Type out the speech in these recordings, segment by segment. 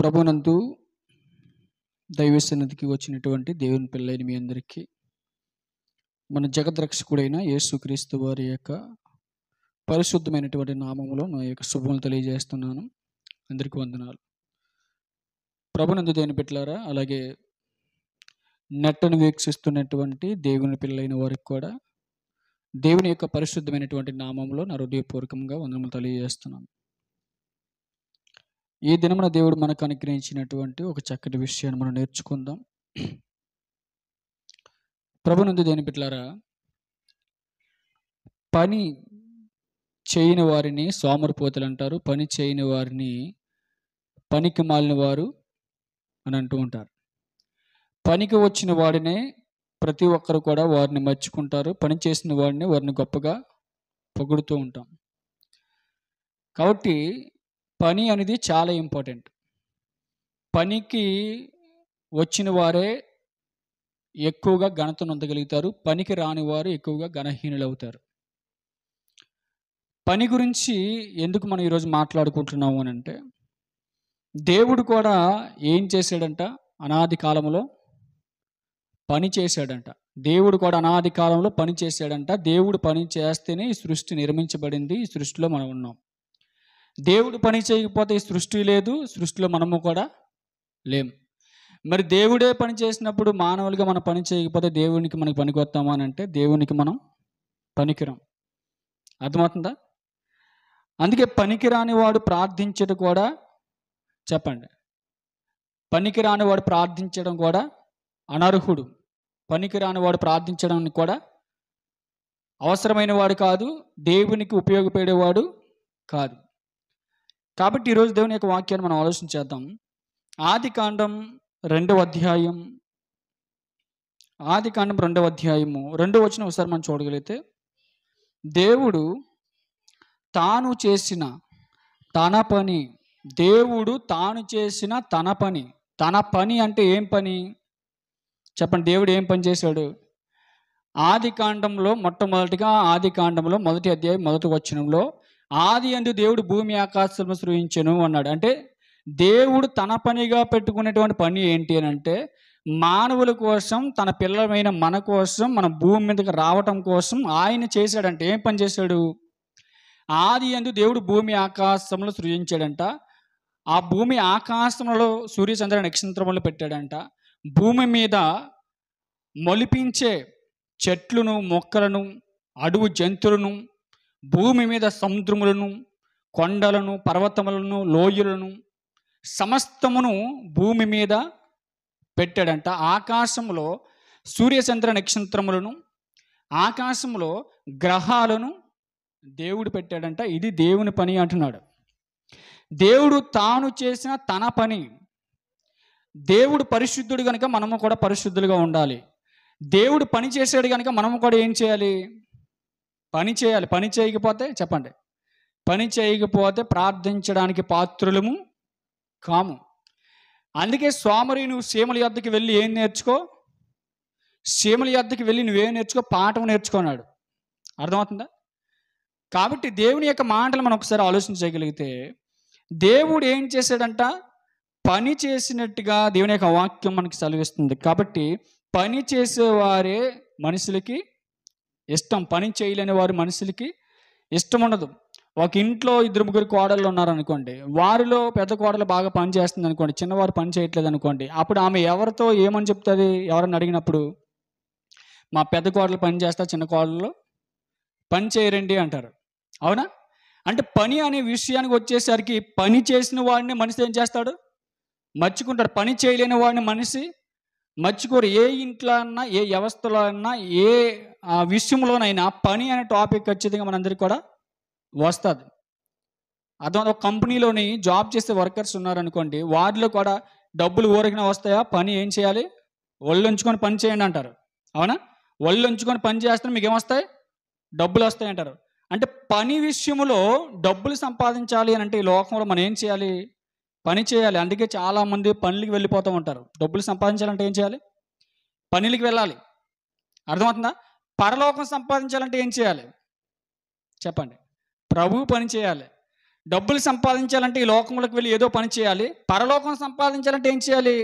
ప్రభునందు దైవ సన్నిధికి వచ్చినటువంటి దేవుని పిల్లైన మీ అందరికీ మన జగద్రక్షకుడైన యేసుక్రీస్తు వారి యొక్క పరిశుద్ధమైనటువంటి నామములో నా యొక్క శుభములు తెలియజేస్తున్నాను. అందరికీ వందనాలు. ప్రభునందు దేవుని బిడ్డలారా, అలాగే నెట్టను వీక్షిస్తున్నటువంటి దేవుని పిల్లైన వారికి కూడా దేవుని యొక్క పరిశుద్ధమైనటువంటి నామంలో నా హృదయపూర్వకంగా వందనములు తెలియజేస్తున్నాను. ఈ దినమున దేవుడు మనకు అనుగ్రహించినటువంటి ఒక చక్కటి విషయాన్ని మనం నేర్చుకుందాం. ప్రభునందు దేవుని బిడ్డలారా, పని చేయని వారిని సోమరిపోతులు అంటారు, పని చేయని వారిని పనికి మాలిన వారు అని అంటూ ఉంటారు. పనికి వచ్చిన వాడినే ప్రతి ఒక్కరు కూడా వారిని మెచ్చుకుంటారు, పని చేసిన వారిని గొప్పగా పొగుడుతూ ఉంటాం. కాబట్టి పని అనేది చాలా ఇంపార్టెంట్. పనికి వచ్చిన వారే ఎక్కువగా ఘనతను పొందగలుగుతారు, పనికి రాని వారు ఎక్కువగా ఘనహీనులు అవుతారు. పని గురించి ఎందుకు మనం ఈరోజు మాట్లాడుకుంటున్నాము అని అంటే, దేవుడు కూడా ఏం చేశాడంట? అనాది కాలంలో పని చేశాడంట. దేవుడు కూడా అనాది కాలంలో పని చేశాడంట. దేవుడు పని చేస్తేనే ఈ సృష్టి నిర్మించబడింది, ఈ సృష్టిలో మనం ఉన్నాం. దేవుడు పని చేయకపోతే ఈ సృష్టి లేదు, సృష్టిలో మనము కూడా లేము. మరి దేవుడే పని చేసినప్పుడు మానవులుగా మనం పని చేయకపోతే దేవునికి మనకి పనికొస్తామా అని అంటే, దేవునికి మనం పనికిరాం. అర్థమవుతుందా? అందుకే పనికిరాని వాడు ప్రార్థించడం కూడా, చెప్పండి, పనికిరాని వాడు ప్రార్థించడం కూడా అనర్హుడు. పనికిరాని వాడు ప్రార్థించడం కూడా అవసరమైన వాడు కాదు, దేవునికి ఉపయోగపడేవాడు కాదు. కాబట్టి ఈరోజు దేవుని యొక్క వాక్యాన్ని మనం ఆలోచించేద్దాం. ఆదికాండం 2వ అధ్యాయము 2వ వచనం ఒకసారి మనం చూడగలిగితే, దేవుడు తాను చేసిన తన పని, దేవుడు తాను చేసిన తన పని అంటే ఏం పని చెప్పండి? దేవుడు ఏం పని చేశాడు? ఆదికాండంలో మొట్టమొదటిగా ఆదికాండంలో 1వ అధ్యాయం 1వ వచనంలో, ఆది యందు దేవుడు భూమి ఆకాశములను సృజించెను అన్నాడు. అంటే దేవుడు తన పనిగా పెట్టుకునేటువంటి పని ఏంటి అని అంటే, మానవుల కోసం, తన పిల్లలమైన మన కోసం, మన భూమి మీదకి రావటం కోసం ఆయన చేశాడంటే. ఏం పని చేశాడు? ఆది యందు దేవుడు భూమి ఆకాశములను సృజించాడంట. ఆ భూమి ఆకాశంలో సూర్య చంద్ర నక్షత్రములు పెట్టాడంట. భూమి మీద మొలిపించే చెట్లను, మొక్కలను, అడవు జంతువులను, భూమి మీద సముద్రములను, కొండలను, పర్వతములను, లోయలను, సమస్తమును భూమి మీద పెట్టాడంట. ఆకాశంలో సూర్యచంద్ర నక్షత్రములను, ఆకాశంలో గ్రహాలను దేవుడు పెట్టాడంట. ఇది దేవుని పని అంటున్నాడు. దేవుడు తాను చేసిన తన పని. దేవుడు పరిశుద్ధుడు కనుక మనము కూడా పరిశుద్ధులుగా ఉండాలి. దేవుడు పని చేసాడు కనుక మనము కూడా ఏం చేయాలి? పని చేయాలి. పని చేయకపోతే, చెప్పండి, పని చేయకపోతే ప్రార్థించడానికి పాత్రులము కాము. అందుకే సోమరి, నువ్వు సీమల యొద్దకు వెళ్ళి ఏం నేర్చుకో? సీమల యొద్దకు వెళ్ళి నువ్వేం నేర్చుకో? పాఠం నేర్చుకున్నాడు. అర్థమవుతుందా? కాబట్టి దేవుని యొక్క మాటలు మనం ఒకసారి ఆలోచించగలిగితే, దేవుడు ఏం చేశాడంట? పని చేసినట్టుగా దేవుని యొక్క వాక్యం మనకి సెలవిస్తుంది. కాబట్టి పని చేసేవారే మనుషులకి ఇష్టం, పని చేయలేని వారు మనుషులకి ఇష్టం ఉండదు. ఒక ఇంట్లో 2-3 కోడళ్ళు ఉన్నారనుకోండి, వారిలో పెద్ద కోడలు బాగా పని చేస్తుంది అనుకోండి, చిన్నవారు పని చేయట్లేదు అనుకోండి, అప్పుడు ఆమె ఎవరితో ఏమని చెప్తుంది? ఎవరన్నా అడిగినప్పుడు, మా పెద్ద కోడలు పని చేస్తా, చిన్న కోడలు పని చేయరండి అంటారు. అవునా? అంటే పని అనే విషయానికి వచ్చేసరికి పని చేసిన వాడిని మనిషి ఏం చేస్తాడు? మర్చుకుంటాడు. పని చేయలేని వాడిని మనిషి మర్చుకోరు. ఏ ఇంట్లో అన్నా, ఏ వ్యవస్థలో అన్నా, ఏ విషయంలోనైనా పని అనే టాపిక్ ఖచ్చితంగా మనందరికీ కూడా వస్తుంది. అదే ఒక కంపెనీలోని జాబ్ చేసే వర్కర్స్ ఉన్నారనుకోండి, వారిలో కూడా డబ్బులు ఊరికినా వస్తాయా? పని ఏం చేయాలి? ఒళ్ళు ఉంచుకొని పని చేయండి అంటారు. అవునా? ఒళ్ళు ఉంచుకొని పని చేస్తే మీకు ఏమొస్తాయి? డబ్బులు వస్తాయి అంటారు. అంటే పని విషయంలో డబ్బులు సంపాదించాలి అని అంటే ఈ లోకంలో మనం ఏం చేయాలి? పని చేయాలి. అందుకే చాలామంది పనులకి వెళ్ళిపోతూ ఉంటారు. డబ్బులు సంపాదించాలంటే ఏం చేయాలి? పనులకి వెళ్ళాలి. అర్థమవుతుందా? పరలోకం సంపాదించాలంటే ఏం చేయాలి? చెప్పండి. ప్రభువు పని చేయాలి. డబ్బులు సంపాదించాలంటే ఈ లోకంలోకి వెళ్ళి ఏదో పని చేయాలి. పరలోకం సంపాదించాలంటే ఏం చేయాలి?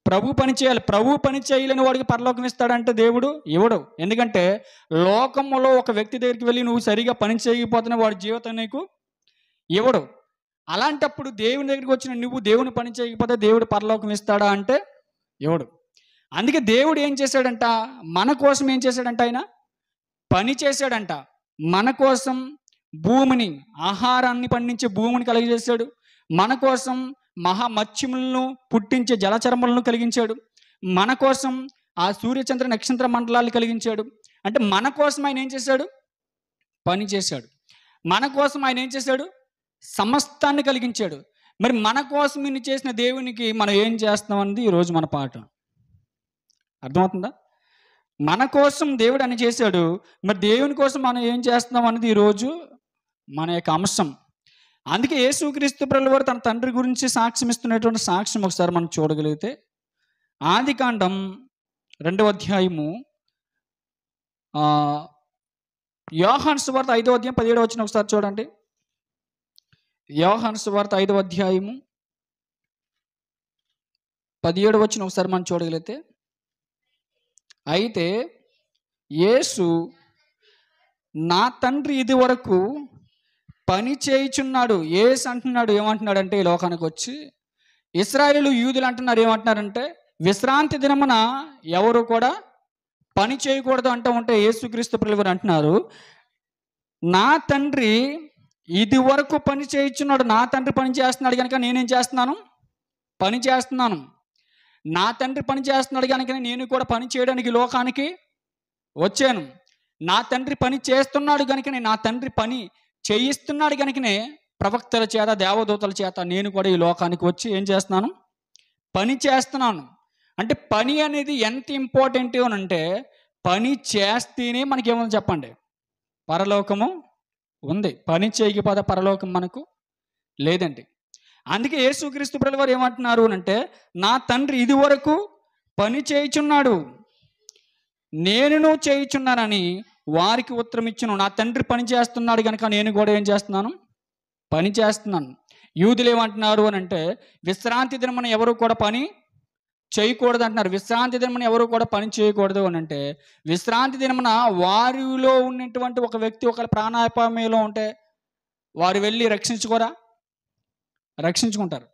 ప్రభు పని చేయాలి. ప్రభు పని చేయలేని వాడికి పరలోకం ఇస్తాడంటే దేవుడు ఇవ్వడు. ఎందుకంటే లోకంలో ఒక వ్యక్తి దగ్గరికి వెళ్ళి నువ్వు సరిగా పని చేయకపోతున్నా వాడి జీవితం నీకు ఇవ్వడు. అలాంటప్పుడు దేవుని దగ్గరికి వచ్చిన నువ్వు దేవుని పని చేయకపోతే దేవుడు పరలోకం ఇస్తాడా అంటే ఇవ్వడు. అందుకే దేవుడు ఏం చేశాడంట? మన కోసం ఏం చేశాడంట? ఆయన పని చేశాడంట. మన కోసం భూమిని, ఆహారాన్ని పండించే భూమిని కలిగజేశాడు. మన కోసం మహామత్స్యములను పుట్టించే జలచరములను కలిగించాడు. మన కోసం ఆ సూర్యచంద్ర నక్షత్ర మండలాలు కలిగించాడు. అంటే మన కోసం ఆయన ఏం చేశాడు? పని చేశాడు. మన కోసం ఆయన ఏం చేశాడు? సమస్తాన్ని కలిగించాడు. మరి మన కోసం ఇన్ని చేసిన దేవునికి మనం ఏం చేస్తాం అన్నది ఈరోజు మన పాట. అర్థమవుతుందా? మన కోసం దేవుడు అని చేశాడు. మరి దేవుని కోసం మనం ఏం చేస్తున్నాం అన్నది ఈరోజు మన యొక్క అంశం. అందుకే యేసుక్రీస్తు ప్రభువు వారు తన తండ్రి గురించి సాక్ష్యం ఇస్తున్నటువంటి సాక్ష్యం ఒకసారి మనం చూడగలిగితే, ఆదికాండం 2వ అధ్యాయము యోహాను సువార్త 5వ అధ్యాయం 17వ వచనం ఒకసారి చూడండి. యోహాను సువార్త 5వ అధ్యాయము 17వ వచనం ఒకసారి మనం చూడగలిగితే, అయితే యేసు నా తండ్రి ఇది వరకు పని చేయుచున్నాడు. యేసు అంటున్నాడు, ఏమంటున్నాడంటే ఈ లోకానికి వచ్చి ఇశ్రాయేలు యూదులు అంటున్నారు, ఏమంటున్నారంటే విశ్రాంతి దినమున ఎవరు కూడా పని చేయకూడదు అంటూ ఉంటే యేసుక్రీస్తు ప్రభువు అంటున్నారు, నా తండ్రి ఇది వరకు పని చేయుచున్నాడు. నా తండ్రి పని చేస్తున్నాడు కనుక నేనేం చేస్తున్నాను? పని చేస్తున్నాను. నా తండ్రి పని చేస్తున్నాడు కనుక నేను కూడా పని చేయడానికి లోకానికి వచ్చాను. నా తండ్రి పని చేస్తున్నాడు కనుకనే, నా తండ్రి పని చేయిస్తున్నాడు కనుకనే ప్రవక్తల చేత, దేవదూతల చేత నేను కూడా ఈ లోకానికి వచ్చి ఏం చేస్తున్నాను? పని చేస్తున్నాను. అంటే పని అనేది ఎంత ఇంపార్టెంట్ అని అంటే, పని చేస్తేనే మనకేముంది చెప్పండి? పరలోకము ఉంది. పని చేయకపోతే పరలోకం మనకు లేదండి. అందుకే యేసుక్రీస్తు ప్రభువు వారు ఏమంటున్నారు అంటే, నా తండ్రి ఇది వరకు పని చేయుచున్నాడు, నేను చేయుచున్నానని వారికి ఉత్తరం ఇచ్చును. నా తండ్రి పని చేస్తున్నాడు కనుక నేను కూడా ఏం చేస్తున్నాను? పని చేస్తున్నాను. యూదులు ఏమంటున్నారు అని అంటే, విశ్రాంతి దినమున ఎవరు కూడా పని చేయకూడదు అంటున్నారు. విశ్రాంతి దినమున ఎవరు కూడా పని చేయకూడదు అని అంటే, విశ్రాంతి దినమున వారిలో ఉన్నటువంటి ఒక వ్యక్తి ఒక ప్రాణాపాయంలో ఉంటే వారు వెళ్ళి రక్షించుకుంటారు.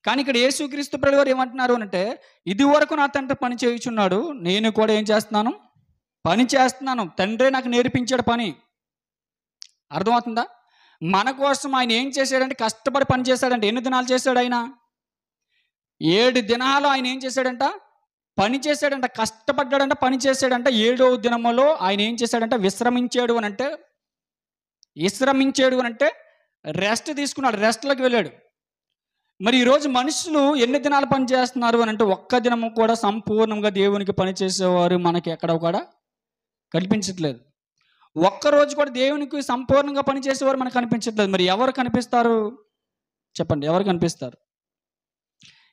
కానీ ఇక్కడ యేసుక్రీస్తు ప్రభువు వారు ఏమంటున్నారు అని అంటే, ఇది వరకు నా తండ్రి పని చేయుచున్నాడు, నేను కూడా ఏం చేస్తున్నాను? పని చేస్తున్నాను. తండ్రే నాకు నేర్పించాడు పని. అర్థమవుతుందా? మన కోసం ఆయన ఏం చేశాడంటే కష్టపడి పని చేశాడంటే. ఎన్ని దినాలు చేశాడు ఆయన? 7 దినాలు ఆయన ఏం చేశాడంట? పని చేశాడంట. కష్టపడ్డాడంట, పని చేశాడంట. 7వ దినములో ఆయన ఏం చేశాడంట? విశ్రమించాడు అని అంటే రెస్ట్ తీసుకున్నాడు, రెస్ట్లోకి వెళ్ళాడు. మరి ఈరోజు మనుషులు ఎన్ని దినాలు పని చేస్తున్నారు అని అంటే, ఒక్క దినము కూడా సంపూర్ణంగా దేవునికి పని చేసేవారు మనకి ఎక్కడ కూడా కనిపించట్లేదు. ఒక్కరోజు కూడా దేవునికి సంపూర్ణంగా పని చేసేవారు మనకు కనిపించట్లేదు. మరి ఎవరు కనిపిస్తారు చెప్పండి? ఎవరు కనిపిస్తారు?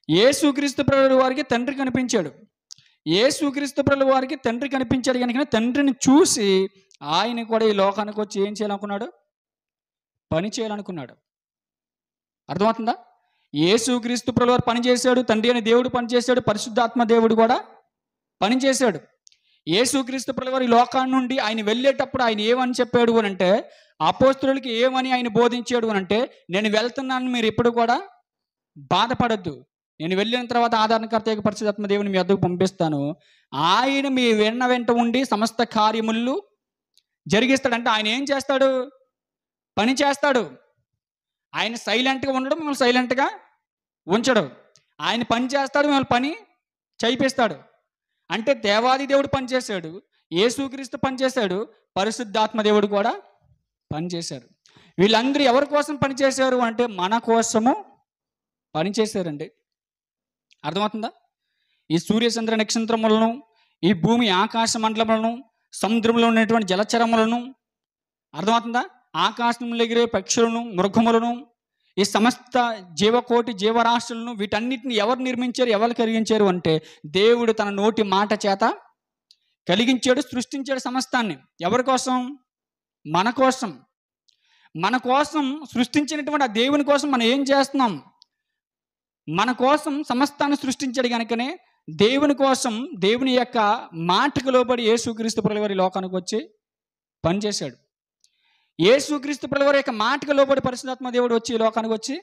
యేసుక్రీస్తు ప్రభువు వారికి తండ్రి కనిపించాడు. యేసుక్రీస్తు ప్రభువు వారికి తండ్రి కనిపించాడు కనుక తండ్రిని చూసి ఆయన కూడా ఈ లోకానికి వచ్చి ఏం చేయాలనుకున్నాడు? పని చేయాలనుకున్నాడు. అర్థమవుతుందా? యేసుక్రీస్తు ప్రభువు వారు పని చేశాడు, తండ్రి అని దేవుడు పని చేశాడు, పరిశుద్ధాత్మ దేవుడు కూడా పని చేశాడు. యేసుక్రీస్తు ప్రభువు వారు ఈ లోకాన్ని నుండి ఆయన వెళ్ళేటప్పుడు ఆయన ఏమని చెప్పాడు అని అంటే, అపోస్తలులకి ఏమని ఆయన బోధించాడు అని అంటే, నేను వెళ్తున్నాను, మీరు ఎప్పుడు కూడా బాధపడద్దు, నేను వెళ్ళిన తర్వాత ఆదరణకర్త పరిశుద్ధాత్మ దేవుని మీ వద్దకు పంపిస్తాను, ఆయన మీ వెంట ఉండి సమస్త కార్యములు జరిగిస్తాడంటే ఆయన ఏం చేస్తాడు? పని చేస్తాడు. ఆయన సైలెంట్గా ఉండడం, మిమ్మల్ని సైలెంట్గా ఉంచడు. ఆయన పని చేస్తాడు, మిమ్మల్ని పని చేయిస్తాడు. అంటే దేవాది దేవుడు పనిచేశాడు, యేసుక్రీస్తు పనిచేశాడు, పరిశుద్ధాత్మ దేవుడు కూడా పనిచేశారు. వీళ్ళందరూ ఎవరి కోసం పనిచేశారు అంటే మన కోసము పనిచేశారండి. అర్థమవుతుందా? ఈ సూర్యచంద్ర నక్షత్రములను, ఈ భూమి ఆకాశ మండలములను, సముద్రంలో ఉన్నటువంటి జలచరములను, అర్థమవుతుందా? ఆకాశంలో ఎగిరే పక్షులను, మృగములను, ఈ సమస్త జీవకోటి జీవరాశులను, వీటన్నిటిని ఎవరు నిర్మించారు, ఎవరు కలిగించారు అంటే దేవుడు తన నోటి మాట చేత కలిగించాడు, సృష్టించాడు సమస్తాన్ని. ఎవరి కోసం? మన కోసం. మన కోసం సృష్టించినటువంటి ఆ దేవుని కోసం మనం ఏం చేస్తున్నాం? మన కోసం సమస్తాన్ని సృష్టించాడు కనుకనే దేవుని కోసం దేవుని యొక్క మాటకు లోబడి యేసుక్రీస్తు ప్రభువు వారి లోకానికి వచ్చి పనిచేశాడు. యేసుక్రీస్తు ప్రభువు వారి యొక్క మాటకు లోబడి పరిశుద్ధాత్మ దేవుడు వచ్చి ఈ లోకానికి వచ్చి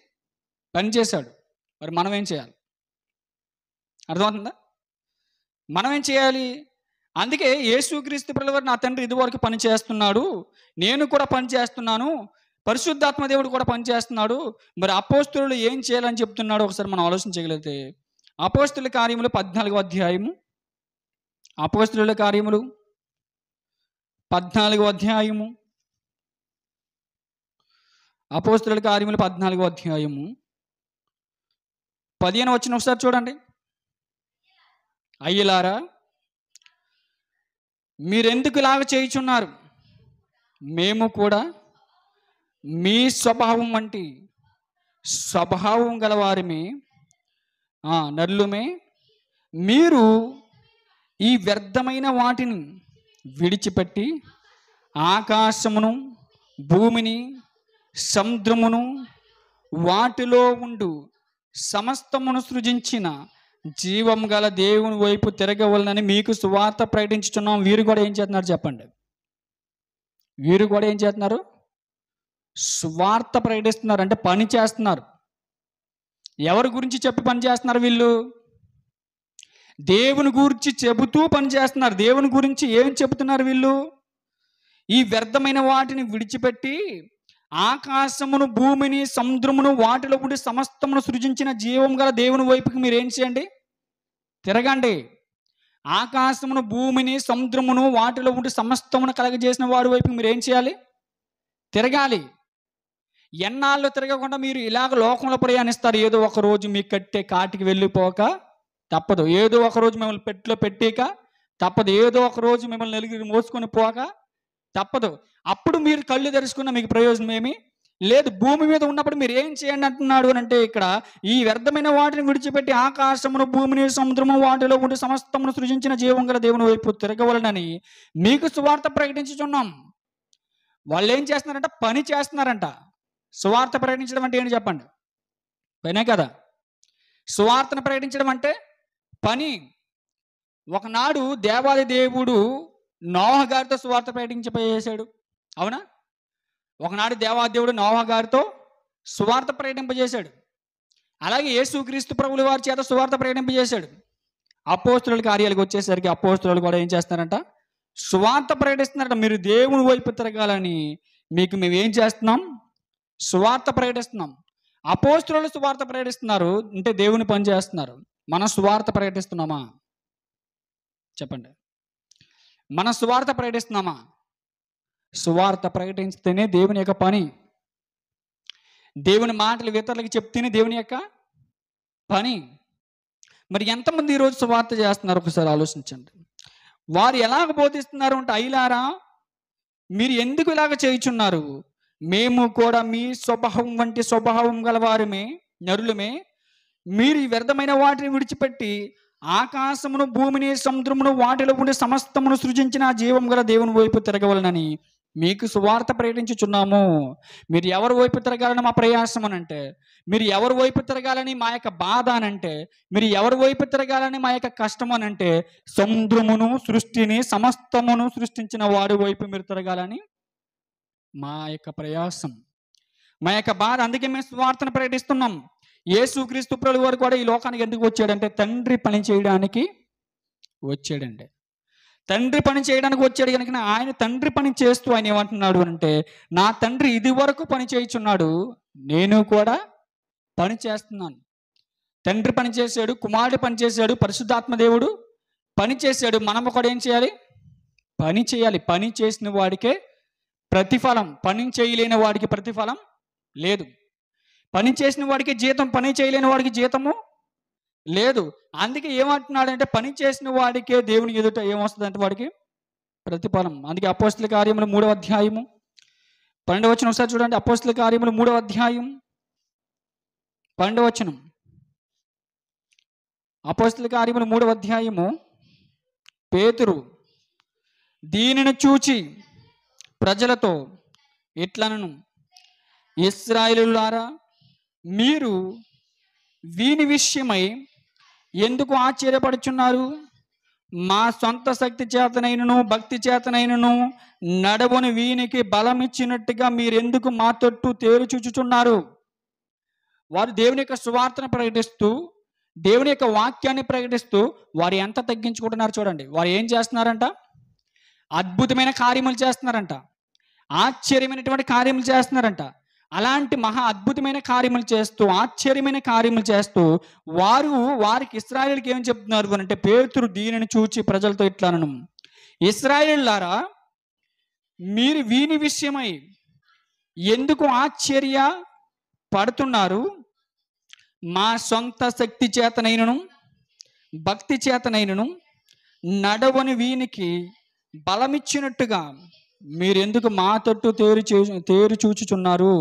పనిచేశాడు. మరి మనం ఏం చేయాలి? అర్థమవుతుందా? మనం ఏం చేయాలి? అందుకే యేసుక్రీస్తు ప్రభువు వారు నా తండ్రి ఇదివరకు పని చేస్తున్నాడు, నేను కూడా పని చేస్తున్నాను, పరిశుద్ధాత్మ దేవుడు కూడా పనిచేస్తున్నాడు. మరి అపోస్తలులు ఏం చేయాలని చెప్తున్నాడు ఒకసారి మనం ఆలోచించగలిగితే, అపోస్తలుల కార్యములు 14వ అధ్యాయము, అపోస్తలుల కార్యములు 14వ అధ్యాయము, అపోస్తలుల కార్యములు 14వ అధ్యాయము 15వ వచనం ఒకసారి చూడండి. అయ్యలారా, మీరెందుకు ఇలాగ చేయుచున్నారు? మేము కూడా మీ స్వభావం వంటి స్వభావం గలవారిమే, నరులమే. మీరు ఈ వ్యర్థమైన వాటిని విడిచిపెట్టి ఆకాశమును, భూమిని, సముద్రమును, వాటిలో ఉండు సమస్తమును సృజించిన జీవం గల దేవుని వైపు తిరగవలనని మీకు సువార్త ప్రకటించుతున్నాం. వీరు కూడా ఏం చేస్తున్నారు చెప్పండి? వీరు కూడా ఏం చేస్తున్నారు? సువార్త ప్రకటిస్తున్నారు, అంటే పని చేస్తున్నారు. ఎవరి గురించి చెప్పి పని చేస్తున్నారు వీళ్ళు? దేవుని గురించి చెబుతూ పని చేస్తున్నారు. దేవుని గురించి ఏం చెబుతున్నారు వీళ్ళు? ఈ వ్యర్థమైన వాటిని విడిచిపెట్టి ఆకాశమును, భూమిని, సముద్రమును, వాటిలో ఉండి సమస్తమును సృజించిన జీవం గల దేవుని వైపుకి మీరు ఏం చేయండి? తిరగండి. ఆకాశమును, భూమిని, సముద్రమును, వాటిలో ఉండి సమస్తమును కలగజేసిన వాడి వైపు మీరు ఏం చేయాలి? తిరగాలి. ఎన్నాళ్ళు తిరగకుండా మీరు ఇలాగ లోకంలో ప్రయాణిస్తారు. ఏదో ఒక రోజు మీకు కట్టే కాటికి వెళ్ళిపోక తప్పదు, ఏదో ఒక రోజు మిమ్మల్ని పెట్టిలో పెట్టేక తప్పదు, ఏదో ఒక రోజు మిమ్మల్ని నలుగురు మోసుకొని పోక తప్పదు. అప్పుడు మీరు కళ్ళు తెరుచుకున్న మీకు ప్రయోజనం ఏమి లేదు. భూమి మీద ఉన్నప్పుడు మీరు ఏం చేయండి అంటున్నాడు అని అంటే, ఇక్కడ ఈ వ్యర్థమైన వాటిని విడిచిపెట్టి ఆకాశమును, భూమిని, సముద్రము, వాటిలో ఉండి సమస్తమును సృజించిన జీవం గల దేవుని వైపు తిరగవలనని మీకు సువార్త ప్రకటించుచున్నాం. వాళ్ళు ఏం చేస్తున్నారంట? పని చేస్తున్నారంట. సువార్త ప్రకటించడం అంటే ఏంటి చెప్పండి? పనే కదా. సువార్తను ప్రకటించడం అంటే పని. ఒకనాడు దేవాది దేవుడు నోహ గారితో సువార్త ప్రకటింపజేశాడు, అవునా? ఒకనాడు దేవాది దేవుడు నోహ గారితో సువార్త ప్రకటింపజేశాడు. అలాగే యేసుక్రీస్తు ప్రభువుల వారి చేత సువార్త ప్రకటింపజేశాడు. అపోస్తలుల కార్యాలకు వచ్చేసరికి అపోస్తలులు కూడా ఏం చేస్తున్నారంట? సువార్త ప్రకటిస్తున్నారంట. మీరు దేవుని వైపు తిరగాలని మీకు మేము ఏం చేస్తున్నాం? సువార్త ప్రకటిస్తున్నాం. అపోస్తలులు సువార్త ప్రకటిస్తున్నారు అంటే దేవుని పని చేస్తున్నారు. మనం సువార్త ప్రకటిస్తున్నామా చెప్పండి? మన సువార్త ప్రకటిస్తున్నామా? సువార్త ప్రకటిస్తేనే దేవుని యొక్క పని. దేవుని మాటలు ఇతరులకు చెప్తేనే దేవుని యొక్క పని. మరి ఎంతమంది ఈరోజు సువార్త చేస్తున్నారు ఒకసారి ఆలోచించండి. వారు ఎలాగ బోధిస్తున్నారు అంటే, అయ్యలారా మీరు ఎందుకు ఇలాగ చేయుచున్నారు? మేము కూడా మీ స్వభావం వంటి స్వభావం గలవారమే, నరులమే. మీరు ఈ వ్యర్థమైన వాటిని విడిచిపెట్టి ఆకాశమును, భూమిని, సముద్రమును, వాటిలో ఉండే సమస్తమును సృజించిన జీవం గల దేవుని వైపు తిరగవలనని మీకు సువార్త ప్రకటించుచున్నాము. మీరు ఎవరి వైపు తిరగాలని మా ప్రయాసం అనంటే, మీరు ఎవరి వైపు తిరగాలని మా యొక్క బాధ అనంటే, మీరు ఎవరి వైపు తిరగాలని మా యొక్క కష్టం అనంటే, సముద్రమును, సృష్టిని, సమస్తమును సృష్టించిన వాడి వైపు మీరు తిరగాలని మా యొక్క ప్రయాసం, మా యొక్క బాధ. అందుకే మేము సువార్తను ప్రకటిస్తున్నాం. యేసుక్రీస్తు ప్రభువు వారు కూడా ఈ లోకానికి ఎందుకు వచ్చాడంటే తండ్రి పని చేయడానికి వచ్చాడండి. తండ్రి పని చేయడానికి వచ్చాడు కనుక ఆయన తండ్రి పని చేస్తూ ఆయన ఏమంటున్నాడు అంటే, నా తండ్రి ఇది వరకు పని చేయుచున్నాడు, నేను కూడా పని చేస్తున్నాను. తండ్రి పని చేశాడు, కుమారుడు పని చేశాడు, పరిశుద్ధాత్మ దేవుడు పని చేశాడు. మనం కూడా ఏం చేయాలి? పని చేయాలి. పని చేసిన వాడికే ప్రతిఫలం. పని చేయలేని వాడికి ప్రతిఫలం లేదు. పని చేసిన వాడికి జీతం, పని చేయలేని వాడికి జీతము లేదు. అందుకే ఏమంటున్నాడంటే, పని చేసిన వాడికే దేవుని ఎదుట ఏమొస్తుంది అంటే వాడికి ప్రతిఫలం. అందుకే అపోస్తల కార్యములు 3వ అధ్యాయము 12వ వచనం ఒకసారి చూడండి. అపోస్తల కార్యములు 3వ అధ్యాయం 12వ వచనం. అపోస్తల కార్యములు 3వ అధ్యాయము. పేతురు దీనిని చూచి ప్రజలతో ఇట్లనను, ఇశ్రాయేలులారా, మీరు వీని విషయమై ఎందుకు ఆశ్చర్యపడుచున్నారు? మా సొంత శక్తి చేతనైనను భక్తి చేతనైనను నడవని వీనికి బలం ఇచ్చినట్టుగా మీరెందుకు మా తట్టు తేరు చూచుచున్నారు? వారు దేవుని యొక్క సువార్తను ప్రకటిస్తూ, దేవుని యొక్క వాక్యాన్ని ప్రకటిస్తూ వారు ఎంత తగ్గించుకుంటున్నారు చూడండి. వారు ఏం చేస్తున్నారంట? అద్భుతమైన కార్యములు చేస్తున్నారంట, ఆశ్చర్యమైనటువంటి కార్యములు చేస్తున్నారంట. అలాంటి మహా అద్భుతమైన కార్యములు చేస్తూ, ఆశ్చర్యమైన కార్యములు చేస్తూ వారికి ఇశ్రాయేలుకి ఏం చెప్తున్నారు అంటే, పేతురు దీనిని చూచి ప్రజలతో ఇట్లానను, ఇశ్రాయేలులారా, మీరు వీని విషయమై ఎందుకు ఆశ్చర్య పడుతున్నారు? మా సొంత శక్తి చేతనైనను భక్తి చేతనైనను నడవని వీనికి బలమిచ్చినట్టుగా మీరెందుకు మా తట్టు తేరు చూచుచున్నారు?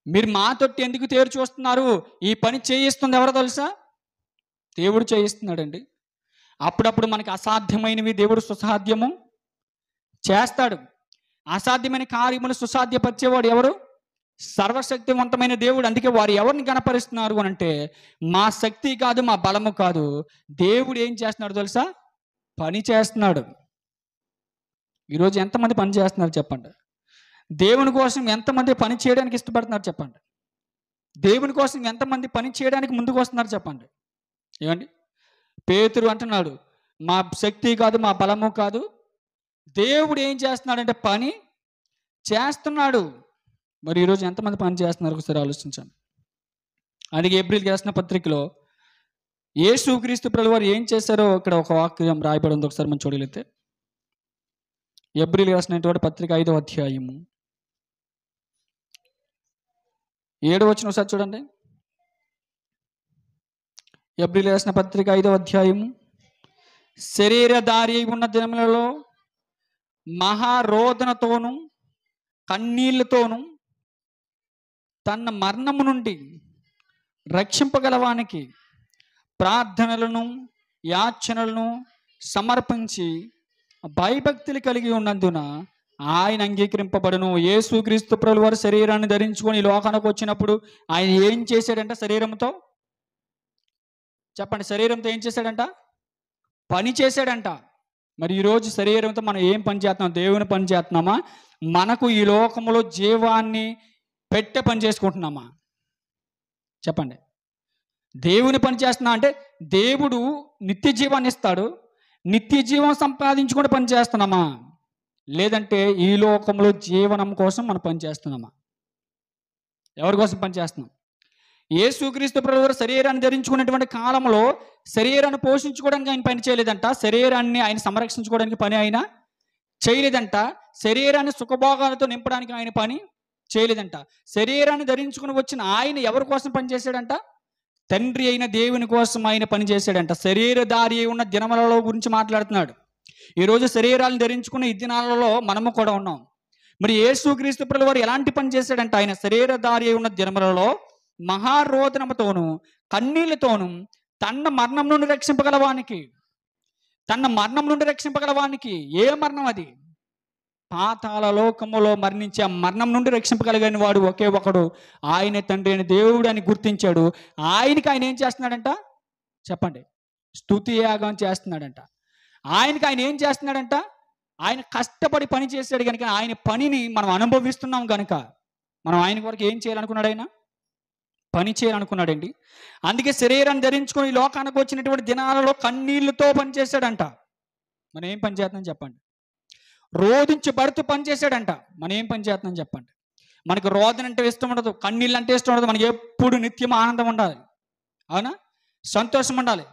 మీరు మా తట్టు ఎందుకు తేరు చూస్తున్నారు? ఈ పని చేయిస్తుంది ఎవరో తెలుసా? దేవుడు చేయిస్తున్నాడండి. అప్పుడప్పుడు మనకి అసాధ్యమైనవి దేవుడు సుసాధ్యము చేస్తాడు. అసాధ్యమైన కార్యములు సుసాధ్యపరిచేవాడు ఎవరు? సర్వశక్తివంతమైన దేవుడు. అందుకే వారు ఎవరిని గణపరుస్తున్నారు అని అంటే, మా శక్తి కాదు, మా బలము కాదు, దేవుడు ఏం చేస్తున్నాడు తెలుసా? పని చేస్తున్నాడు. ఈరోజు ఎంతమంది పని చేస్తున్నారు చెప్పండి? దేవుని కోసం ఎంతమంది పని చేయడానికి ఇష్టపడుతున్నారు చెప్పండి? దేవుని కోసం ఎంతమంది పని చేయడానికి ముందుకు వస్తున్నారు చెప్పండి? ఏమండి? పేతురు అంటున్నాడు, మా శక్తి కాదు, మా బలము కాదు, దేవుడు ఏం చేస్తున్నాడంటే పని చేస్తున్నాడు. మరి ఈరోజు ఎంతమంది పని చేస్తున్నారు ఒకసారి ఆలోచించండి. అందుకే ఏప్రిల్కి రాసిన పత్రికలో యేసుక్రీస్తు ప్రభువు వారు ఏం చేశారో ఇక్కడ ఒక వాక్యం రాయబడి ఉంది. ఒకసారి మనం చూడగలిగితే ఏప్రిల్ రాసినటువంటి పత్రిక 5వ అధ్యాయము 7వ వచనం ఒకసారి చూడండి. ఏప్రిల్ రాసిన పత్రిక 5వ అధ్యాయము, శరీరధారి ఉన్న దినములలో మహారోదనతోను కన్నీళ్లతోను తన మరణము నుండి రక్షింపగలవానికి ప్రార్థనలను యాచనలను సమర్పించి భయభక్తులు కలిగి ఉన్నందున ఆయన అంగీకరింపబడును. యేసుక్రీస్తు ప్రభువు వారు శరీరాన్ని ధరించుకొని లోకానికి వచ్చినప్పుడు ఆయన ఏం చేశాడంట? శరీరంతో చెప్పండి, శరీరంతో ఏం చేశాడంట? పని చేశాడంట. మరి ఈరోజు శరీరంతో మనం ఏం పని చేస్తున్నాం? దేవుని పని చేస్తున్నామా? మనకు ఈ లోకంలో జీవాన్ని పెట్టే పని చేసుకుంటున్నామా? చెప్పండి. దేవుని పని చేస్తున్నా అంటే దేవుడు నిత్య జీవాన్ని ఇస్తాడు, నిత్య జీవం సంపాదించుకొని పని చేస్తున్నామా? లేదంటే ఈ లోకంలో జీవనం కోసం మనం పని చేస్తున్నామా? ఎవరి కోసం పని చేస్తున్నాం? యేసుక్రీస్తు ప్రభువు శరీరాన్ని ధరించుకున్నటువంటి కాలంలో శరీరాన్ని పోషించుకోవడానికి ఆయన పని చేయలేదంట, శరీరాన్ని ఆయన సంరక్షించుకోవడానికి పని ఆయన చేయలేదంట, శరీరాన్ని సుఖభోగాలతో నింపడానికి ఆయన పని చేయలేదంట. శరీరాన్ని ధరించుకుని వచ్చిన ఆయన ఎవరి కోసం పనిచేశాడంట? తండ్రి అయిన దేవుని కోసం ఆయన పనిచేశాడంట. శరీరధారి ఉన్న దినములలో గురించి మాట్లాడుతున్నాడు. ఈరోజు శరీరాలను ధరించుకున్న ఈ దినాలలో మనము కూడా ఉన్నాం. మరి యేసుక్రీస్తు ప్రభువు వారు ఎలాంటి పని చేశాడంట? ఆయన శరీరధారి ఉన్న దినములలో మహారోదనముతోను కన్నీళ్లతోను తన మరణం నుండి రక్షింపగలవానికి ఏ మరణం అది? పాతాళ లోకములో మరణించే మరణం నుండి రక్షింపగలిగిన వాడు ఒకే ఒకడు, ఆయన తండ్రి అయిన దేవుడు అని గుర్తించాడు. ఆయనకి ఆయన ఏం చేస్తున్నాడంట? చెప్పండి. స్తుతి యాగం చేస్తున్నాడంట. ఆయనకి ఆయన ఏం చేస్తున్నాడంట? ఆయన కష్టపడి పని చేశాడు కనుక ఆయన పనిని మనం అనుభవిస్తున్నాం కనుక మనం ఆయన వరకు ఏం చేయాలనుకున్నాడు? ఆయన పని చేయాలనుకున్నాడండి. అందుకే శరీరాన్ని ధరించుకొని ఈ లోకానికి వచ్చినటువంటి దినాలలో కన్నీళ్లతో పనిచేశాడంట. మనం ఏం పని చేస్తున్నాం చెప్పండి? రోధించబడుతూ పనిచేశాడంట. మనం ఏం పని చేస్తున్నాం చెప్పండి? మనకు రోదన అంటే ఇష్టం ఉండదు, కన్నీళ్ళు అంటే ఇష్టం ఉండదు. మనకి ఎప్పుడు నిత్యం ఆనందం ఉండాలి, అవునా? సంతోషం ఉండాలి.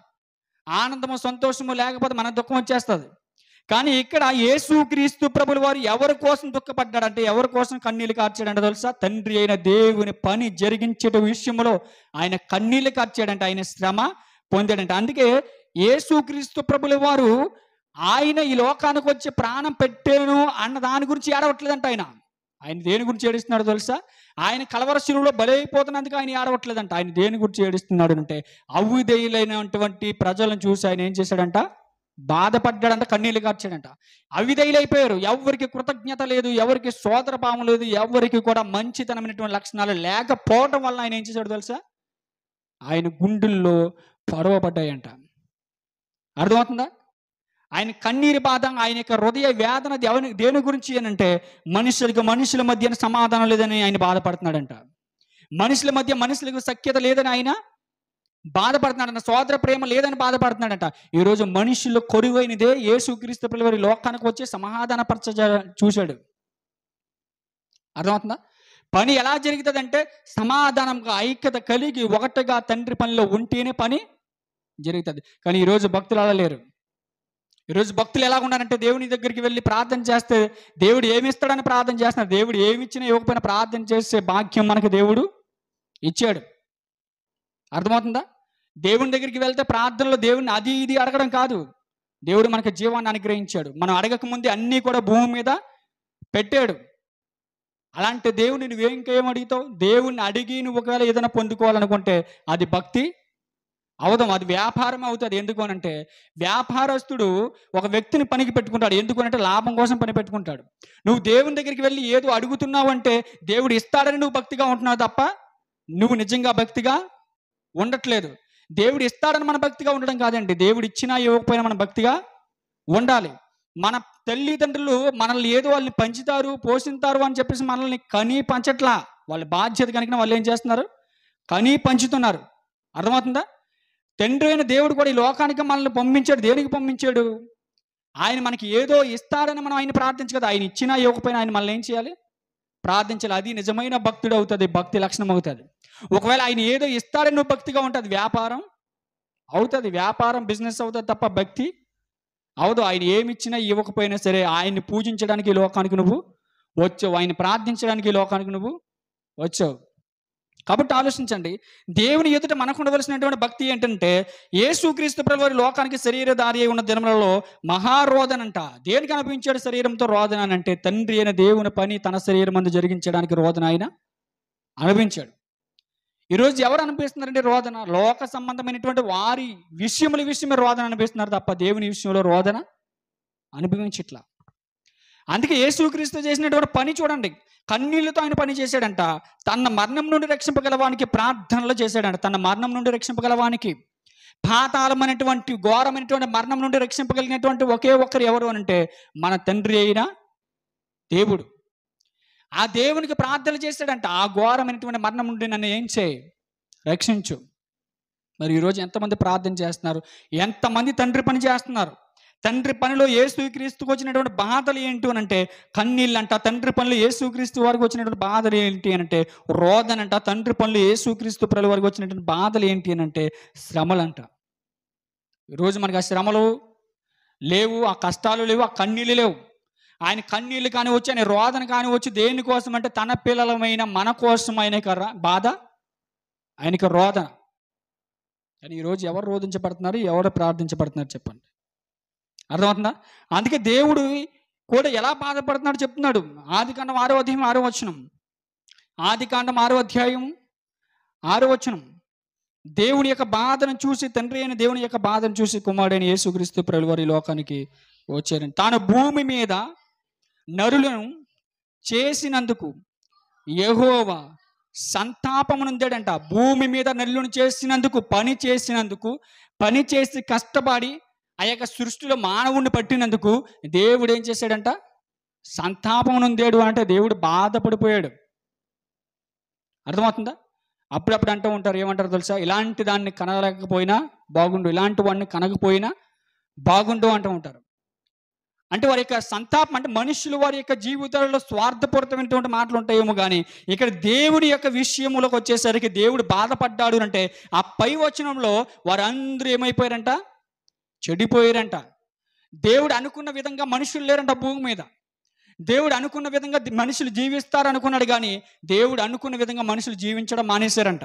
ఆనందము సంతోషము లేకపోతే మన దుఃఖం వచ్చేస్తుంది. కానీ ఇక్కడ యేసుక్రీస్తు ప్రభువు వారు ఎవరి కోసం దుఃఖపడ్డాడంటే, ఎవరి కోసం కన్నీళ్ళు కార్చాడంటే తెలుసా? తండ్రి అయిన దేవుని పని జరిగించే విషయంలో ఆయన కన్నీళ్ళు కార్చాడంట, ఆయన శ్రమ పొందాడంట. అందుకే యేసుక్రీస్తు ప్రభువు వారు ఆయన ఈ లోకానికి వచ్చి ప్రాణం పెట్టాను అన్న దాని గురించి ఏడవట్లేదంట. ఆయన దేని గురించి ఏడుస్తున్నాడు తెలుసా? ఆయన కలవర శిలువలో బలైపోతున్నందుకు ఆయన ఏడవట్లేదంట. ఆయన దేని గురించి ఏడుస్తున్నాడు అంటే, అవిధేయులైనటువంటి ప్రజలను చూసి ఆయన ఏం చేశాడంట? బాధపడ్డాడంట, కన్నీళ్లు కార్చాడంట. అవిధేయులైపోయారు. ఎవరికి కృతజ్ఞత లేదు, ఎవరికి సోదర భావం లేదు, ఎవరికి కూడా మంచితనమైనటువంటి లక్షణాలు లేకపోవడం వల్ల ఆయన ఏం చేశాడు తెలుసా? ఆయన గుండెల్లో పడవబడ్డాయంట. అర్థమవుతుందా? ఆయన కన్నీరు బాధ, ఆయన యొక్క హృదయ వేదన దేని గురించి అంటే మనుషుల మధ్య సమాధానం లేదని ఆయన బాధపడుతున్నాడంట. మనుషులకు సఖ్యత లేదని ఆయన బాధపడుతున్నాడంట. సోదర ప్రేమ లేదని బాధపడుతున్నాడంట. ఈరోజు మనుషులు కొరువైనదే యేసుక్రీస్తు ప్రభువారు లోకానికి వచ్చి సమాధానపరచ చూశాడు. అర్థమవుతుందా? పని ఎలా జరుగుతుందంటే సమాధానంగా ఐక్యత కలిగి ఒకటిగా తండ్రి పనిలో ఉంటేనే పని జరుగుతుంది. కానీ ఈరోజు భక్తులు అలా లేరు. ఈరోజు భక్తులు ఎలా ఉన్నారంటే దేవుని దగ్గరికి వెళ్ళి ప్రార్థన చేస్తే దేవుడు ఏమి ఇస్తాడని ప్రార్థన చేస్తున్నారు. దేవుడు ఏమి ఇచ్చినా ఇవ్వకపోయినా ప్రార్థన చేసే భాగ్యం మనకు దేవుడు ఇచ్చాడు. అర్థమవుతుందా? దేవుని దగ్గరికి వెళ్తే ప్రార్థనలో దేవుడిని అది ఇది అడగడం కాదు, దేవుడు మనకు జీవాన్ని అనుగ్రహించాడు. మనం అడగక ముందే అన్నీ కూడా భూమి మీద పెట్టాడు. అలాంటి దేవుని నువ్వేం అడుగుతావు? దేవుణ్ణి అడిగి నువ్వు ఒకవేళ ఏదైనా పొందుకోవాలనుకుంటే అది భక్తి అవదం, అది వ్యాపారం అవుతుంది. ఎందుకు అనంటే వ్యాపారస్తుడు ఒక వ్యక్తిని పనికి పెట్టుకుంటాడు. ఎందుకు అంటే లాభం కోసం పని పెట్టుకుంటాడు. నువ్వు దేవుని దగ్గరికి వెళ్ళి ఏదో అడుగుతున్నావు అంటే దేవుడు ఇస్తాడని నువ్వు భక్తిగా ఉంటున్నావు తప్ప నువ్వు నిజంగా భక్తిగా ఉండట్లేదు. దేవుడు ఇస్తాడని మన భక్తిగా ఉండడం కాదండి, దేవుడు ఇచ్చినా ఇవ్వకపోయినా మన భక్తిగా ఉండాలి. మన తల్లిదండ్రులు మనల్ని ఏదో వాళ్ళని పెంచుతారు, పోషిస్తారు అని చెప్పేసి మనల్ని కనీ పంచట్లా. వాళ్ళ బాధ్యత కనుక వాళ్ళు ఏం చేస్తున్నారు? కనీ పంచుతున్నారు. అర్థమవుతుందా? తండ్రి అయిన దేవుడు కూడా ఈ లోకానికి మనల్ని పంపించాడు. దేనికి పంపించాడు? ఆయన మనకి ఏదో ఇస్తాడని మనం ఆయన ప్రార్థించు కదా. ఆయన ఇచ్చినా ఇవ్వకపోయినా ఆయన మనల్ని ఏం చేయాలి? ప్రార్థించాలి. అది నిజమైన భక్తుడు అవుతుంది, భక్తి లక్షణం అవుతుంది. ఒకవేళ ఆయన ఏదో ఇస్తాడని నువ్వు భక్తిగా ఉంటుంది, వ్యాపారం అవుతుంది, వ్యాపారం బిజినెస్ అవుతుంది తప్ప భక్తి అవదు. ఆయన ఏమి ఇచ్చినా ఇవ్వకపోయినా సరే ఆయన్ని పూజించడానికి ఈ లోకానికి నువ్వు వచ్చావు, ఆయన ప్రార్థించడానికి ఈ లోకానికి నువ్వు వచ్చావు. కాబట్టి ఆలోచించండి, దేవుని ఎదుట మనకు ఉండవలసినటువంటి భక్తి ఏంటంటే యేసుక్రీస్తు ప్రభువారి లోకానికి శరీరధారి అయి ఉన్న దినములలో మహారోదన అంట. దేనికి అనిపించాడు శరీరంతో రోదన అని అంటే తండ్రి అయిన దేవుని పని తన శరీరం మందు జరిగించడానికి రోదన ఆయన అనిపించాడు. ఈరోజు ఎవరు అనిపిస్తున్నారంటే రోదన? లోక సంబంధమైనటువంటి వారి విషయమే రోదన అనిపిస్తున్నారు తప్ప దేవుని విషయంలో రోదన అనుభవించట్లా. అందుకే యేసుక్రీస్తు చేసినటువంటి పని చూడండి, కన్నీళ్లతో ఆయన పని చేశాడంట. తన మరణం నుండి రక్షింపగలవానికి ప్రార్థనలు చేశాడంట. తన మరణం నుండి రక్షింపగలవానికి, పాతాళమైనటువంటి ఘోరమైనటువంటి మరణం నుండి రక్షింపగలిగినటువంటి ఒకే ఒక్కరు ఎవరు అనంటే మన తండ్రి అయిన దేవుడు. ఆ దేవునికి ప్రార్థనలు చేశాడంట. ఆ ఘోరమైనటువంటి మరణం నుండి నన్ను ఏం చేయి, రక్షించు. మరి ఈరోజు ఎంతమంది ప్రార్థన చేస్తున్నారు? ఎంతమంది తండ్రి పని చేస్తున్నారు? తండ్రి పనిలో యేసుక్రీస్తుకు వచ్చినటువంటి బాధలు ఏంటి అని అంటే కన్నీళ్ళు అంట. తండ్రి పనులు యేసుక్రీస్తు వారికి వచ్చినటువంటి బాధలు ఏంటి అని అంటే రోదన అంట. తండ్రి పనులు యేసుక్రీస్తు ప్రభువు వారికి వచ్చినటువంటి బాధలు ఏంటి అని అంటే శ్రమలంట. ఈరోజు మనకి ఆ శ్రమలు లేవు, ఆ కష్టాలు లేవు, ఆ కన్నీళ్ళు లేవు. ఆయన కన్నీళ్ళు కానివచ్చు, ఆయన రోదన కానివచ్చు. దేనికోసం అంటే తన పిల్లలమైన మన కోసం ఆయనకి బాధ, ఆయనకి రోదన. కానీ ఈరోజు ఎవరు రోధించబడుతున్నారు, ఎవరు ప్రార్థించబడుతున్నారు చెప్పండి? అర్థమవుతుందా? అందుకే దేవుడు కూడా ఎలా బాధపడుతున్నాడు చెప్తున్నాడు. ఆదికాండం 6వ అధ్యాయం 6వ వచనం. ఆదికాండం 6వ అధ్యాయం 6వ వచనం. దేవుని యొక్క బాధను చూసి, తండ్రి అయిన దేవుని యొక్క బాధను చూసి కుమారుడైన యేసుక్రీస్తు ప్రభువారు ఈ లోకానికి వచ్చారని. తాను భూమి మీద నరులను చేసినందుకు యెహోవా సంతాపమునందాడంట. భూమి మీద నరులను చేసినందుకు, పని చేసి కష్టపడి ఆ యొక్క సృష్టిలో మానవుణ్ణి పట్టినందుకు దేవుడు ఏం చేశాడంట? సంతాపమునందాడు. అంటే దేవుడు బాధపడిపోయాడు. అర్థమవుతుందా? అప్పుడప్పుడు అంటూ ఉంటారు, ఏమంటారు తెలుసా? ఇలాంటి దాన్ని కనలేకపోయినా బాగుండు, ఇలాంటి వాడిని కనకపోయినా బాగుండు అంటూ ఉంటారు. అంటే వారి యొక్క సంతాపం అంటే మనుషులు వారి యొక్క జీవితాలలో స్వార్థపూరితమైనటువంటి మాటలు ఉంటాయేమో కానీ ఇక్కడ దేవుడి యొక్క విషయంలోకి వచ్చేసరికి దేవుడు బాధపడ్డాడు అంటే ఆ పై వచనంలో వారందరూ ఏమైపోయారంట? చెడిపోయారంట. దేవుడు అనుకున్న విధంగా మనుషులు లేరంట భూమి మీద. దేవుడు అనుకున్న విధంగా మనుషులు జీవిస్తారు అనుకున్నాడు కానీ దేవుడు అనుకున్న విధంగా మనుషులు జీవించడం మానేశారంట.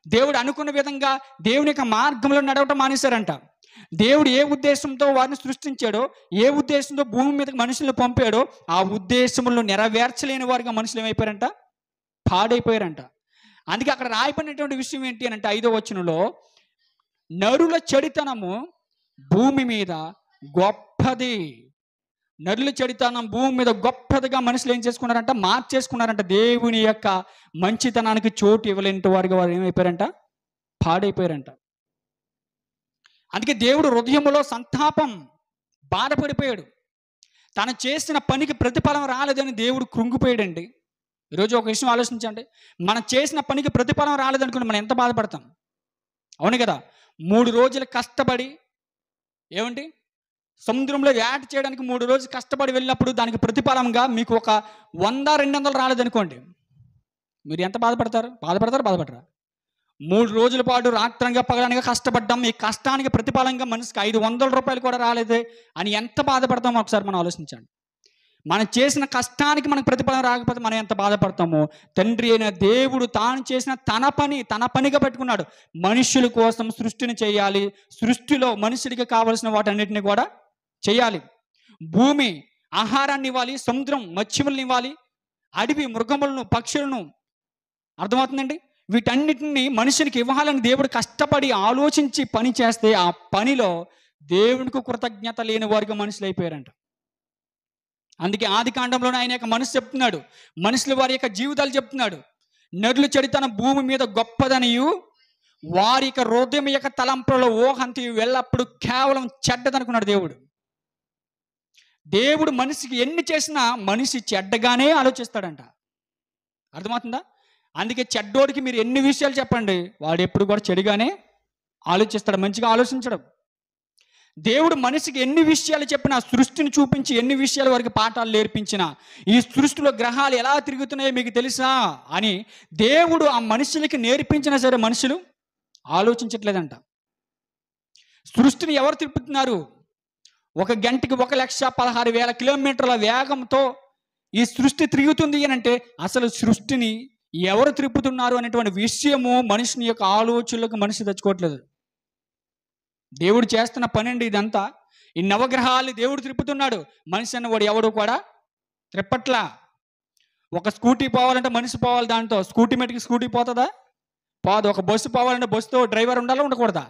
దేవుడు అనుకున్న విధంగా దేవుని యొక్క మార్గంలో నడవటం మానేశారంట. దేవుడు ఏ ఉద్దేశంతో వారిని సృష్టించాడో, ఏ ఉద్దేశంతో భూమి మీదకి మనుషులను పంపాడో ఆ ఉద్దేశంలో నెరవేర్చలేని వారిగా మనుషులు ఏమైపోయారంట? పాడైపోయారంట. అందుకే అక్కడ రాయబడినటువంటి విషయం ఏంటి అని అంటే 5వ వచనంలో నరుల చెడితనము భూమి మీద గొప్పది. నరుల చెడుతనం భూమి మీద గొప్పదిగా మనుషులు ఏం చేసుకున్నారంట? మార్చేసుకున్నారంట. దేవుని యొక్క మంచితనానికి చోటు ఇవ్వలేని వారిగా వారు ఏమైపోయారంట? పాడైపోయారంట. అందుకే దేవుడు హృదయంలో సంతాపం, బాధపడిపోయాడు. తను చేసిన పనికి ప్రతిఫలం రాలేదని దేవుడు కృంగిపోయాడండి. ఈరోజు ఒక విషయం ఆలోచించండి. మనం చేసిన పనికి ప్రతిఫలం రాలేదనుకోండి, మనం ఎంత బాధపడతాం? అవును కదా. 3 రోజులు కష్టపడి ఏమండి సముద్రంలో వేట చేయడానికి 3 రోజులు కష్టపడి వెళ్ళినప్పుడు దానికి ప్రతిఫలంగా మీకు ఒక 100-200 రాలేదనుకోండి, మీరు ఎంత బాధపడతారు? బాధపడరా? 3 రోజుల పాటు రాత్రంగా పగలనగా కష్టపడ్డాం, ఈ కష్టానికి ప్రతిఫలంగా మనిషికి 500 రూపాయలు కూడా రాలేదే అని ఎంత బాధపడతామో ఒకసారి మనం ఆలోచించండి. మనం చేసిన కష్టానికి మనకు ప్రతిఫలం రాకపోతే మనం ఎంత బాధపడతామో, తండ్రి అయిన దేవుడు తాను చేసిన తన పనిగా పెట్టుకున్నాడు. మనుషుల కోసం సృష్టిని చేయాలి, సృష్టిలో మనుషుడికి కావలసిన వాటన్నిటిని కూడా చేయాలి. భూమి ఆహారాన్ని ఇవ్వాలి, సముద్రం మత్స్యములను ఇవ్వాలి, అడవి మృగములను, పక్షులను, అర్థమవుతుందండి? వీటన్నిటిని మనుషునికి ఇవ్వాలని దేవుడు కష్టపడి ఆలోచించి పని చేస్తే ఆ పనిలో దేవునికి కృతజ్ఞత లేని వారిగా మనుషులు అయిపోయారంట. అందుకే ఆది కాండంలోనే ఆయన యొక్క మనసు చెప్తున్నాడు, మనుషుల వారి యొక్క జీవితాలు చెప్తున్నాడు. నరుల చెడుతనం భూమి మీద గొప్పదనియు వారి యొక్క హృదయం యొక్క తలంపులలో ఊహంతి ఎల్లప్పుడు కేవలం చెడ్డదనుకున్నాడు దేవుడు. దేవుడు మనిషికి ఎన్ని చేసినా మనిషి చెడ్డగానే ఆలోచిస్తాడంట. అర్థమవుతుందా? అందుకే చెడ్డోడికి మీరు ఎన్ని విషయాలు చెప్పండి, వాడు ఎప్పుడు కూడా చెడుగానే ఆలోచిస్తాడు, మంచిగా ఆలోచించడం. దేవుడు మనిషికి ఎన్ని విషయాలు చెప్పినా, సృష్టిని చూపించి ఎన్ని విషయాల వరకు పాఠాలు నేర్పించినా, ఈ సృష్టిలో గ్రహాలు ఎలా తిరుగుతున్నాయో మీకు తెలుసా అని దేవుడు ఆ మనుషులకి నేర్పించినా సరే మనుషులు ఆలోచించట్లేదంట. సృష్టిని ఎవరు తిప్పుతున్నారు? 1 గంటకి 1,16,000 కిలోమీటర్ల వేగంతో ఈ సృష్టి తిరుగుతుంది అని అంటే అసలు సృష్టిని ఎవరు తిప్పుతున్నారు అనేటువంటి విషయము మనిషిని యొక్క ఆలోచనలకు మనిషి తెచ్చుకోవట్లేదు. దేవుడు చేస్తున్న పని అండి ఇదంతా. ఈ నవగ్రహాలు దేవుడు తిప్పుతున్నాడు, మనిషి అన్నవాడు ఎవడు కూడా తిప్పట్లా. ఒక స్కూటీ పోవాలంటే మనిషి పోవాలి, దాంతో స్కూటీ మటుకి స్కూటీ పోతుందా? పోదు. ఒక బస్సు పోవాలంటే బస్సుతో డ్రైవర్ ఉండాలా ఉండకూడదా?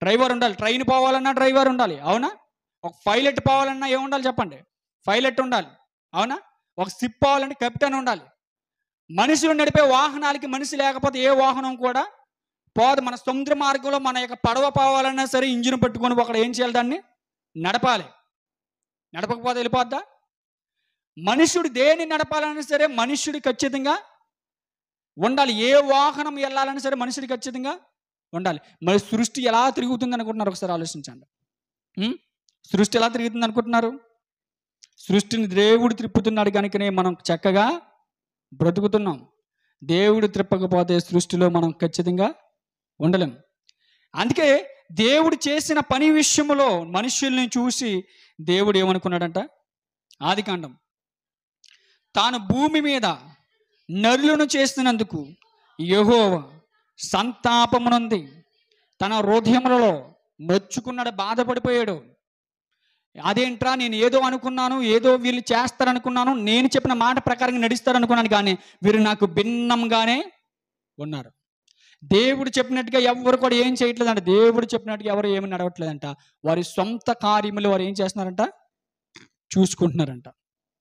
డ్రైవర్ ఉండాలి. ట్రైన్ పోవాలన్నా డ్రైవర్ ఉండాలి, అవునా? ఒక పైలట్ పోవాలన్నా ఏముండాలి చెప్పండి? పైలట్ ఉండాలి, అవునా? ఒక షిప్ పోవాలంటే కెప్టెన్ ఉండాలి. మనుషులు నడిపే వాహనాలకి మనిషి లేకపోతే ఏ వాహనం కూడా పోదు. మన సముద్ర మార్గంలో మన యొక్క పడవ పోవాలన్నా సరే ఇంజిన్ పెట్టుకొని ఒకడు ఏం చేయాలి? దాన్ని నడపాలి. నడపకపోతే వెళ్ళిపోద్దా? మనుషుడు దేన్ని నడపాలన్నా సరే మనుష్యుడు ఖచ్చితంగా ఉండాలి. ఏ వాహనం వెళ్ళాలన్నా సరే మనుషుడికి ఖచ్చితంగా ఉండాలి. మరి సృష్టి ఎలా తిరుగుతుంది అనుకుంటున్నారు? ఒకసారి ఆలోచించండి. సృష్టి ఎలా తిరుగుతుంది అనుకుంటున్నారు? సృష్టిని దేవుడు త్రిప్పుతున్నాడు కనుకనే మనం చక్కగా బ్రతుకుతున్నాం. దేవుడు త్రిప్పకపోతే సృష్టిలో మనం ఖచ్చితంగా ఉండలేం. అందుకే దేవుడు చేసిన పని విషయంలో మనుషుల్ని చూసి దేవుడు ఏమనుకున్నాడంట? ఆదికాండం, తాను భూమి మీద నరులను చేసినందుకు యెహోవా సంతాపమునంది తన హృదయములలో నొచ్చుకున్నాడు, బాధపడిపోయాడు. అదేంట్రా, నేను ఏదో అనుకున్నాను, ఏదో వీళ్ళు చేస్తారనుకున్నాను, నేను చెప్పిన మాట ప్రకారంగా నడుస్తారనుకున్నాను, కానీ వీరు నాకు భిన్నంగానే ఉన్నారు. దేవుడు చెప్పినట్టుగా ఎవరు కూడా ఏం చేయట్లేదంట. దేవుడు చెప్పినట్టుగా ఎవరు ఏమి నడవట్లేదంట. వారి సొంత కార్యములు వారు ఏం చేస్తున్నారంట? చూసుకుంటున్నారంట.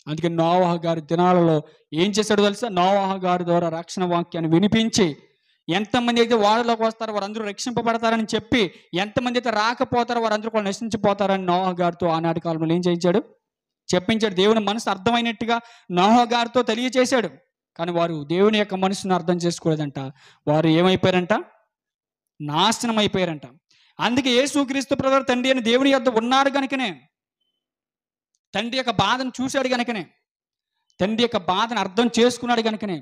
అందుకే నోవహ గారి దినాలలో ఏం చేశాడో తెలుసా? నోవహ గారి ద్వారా రక్షణ వాక్యాన్ని వినిపించి ఎంతమంది అయితే వారిలోకి వస్తారో వారందరూ రక్షింపబడతారని చెప్పి, ఎంతమంది అయితే రాకపోతారో వారందరూ కూడా నశించిపోతారని నోవహ గారితో ఆనాటి కాలంలో ఏం చేయించాడు? చెప్పించాడు. దేవుని మనసు అర్థమైనట్టుగా నోవహ గారితో తెలియచేశాడు. కానీ వారు దేవుని యొక్క మనసును అర్థం చేసుకోలేదంట. వారు ఏమైపోయారంట? నాశనం అయిపోయారంట. అందుకే యేసుక్రీస్తు ప్రభువు తండ్రి అని దేవుని యొద్ద ఉన్నాడు కనుకనే, తండ్రి యొక్క బాధను చూశాడు కనుకనే, తండ్రి యొక్క బాధను అర్థం చేసుకున్నాడు కనుకనే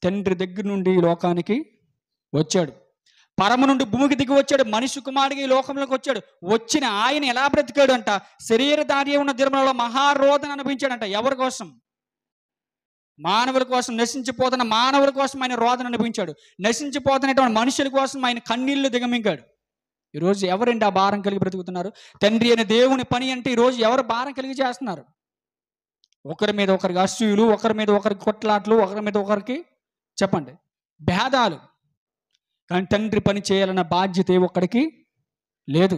తండ్రి దగ్గర నుండి ఈ లోకానికి వచ్చాడు. పరమ నుండి భూమికి దిగి వచ్చాడు. మనిషి కుమారుడిగా ఈ లోకంలోకి వచ్చాడు. వచ్చిన ఆయన ఎలా బ్రతికాడు అంట? శరీరధారి ఉన్న దినములలో మహారోధన అనిపించాడంట. ఎవరి కోసం? మానవుల కోసం. నశించిపోతున్న మానవుల కోసం ఆయన రోదన అనిపించాడు. నశించిపోతున్నటువంటి మనుషుల కోసం ఆయన కన్నీళ్లు దిగమింగాడు. ఈరోజు ఎవరండి ఆ భారం కలిగి బ్రతుకుతున్నారు? తండ్రి అయిన దేవుని పని అంటే ఈరోజు ఎవరు భారం కలిగి చేస్తున్నారు? ఒకరి మీద ఒకరికి అసూయలు, ఒకరి మీద ఒకరికి కొట్లాట్లు, ఒకరి మీద ఒకరికి చెప్పండి భేదాలు. కానీ తండ్రి పని చేయాలన్న బాధ్యత ఒక్కడికి లేదు.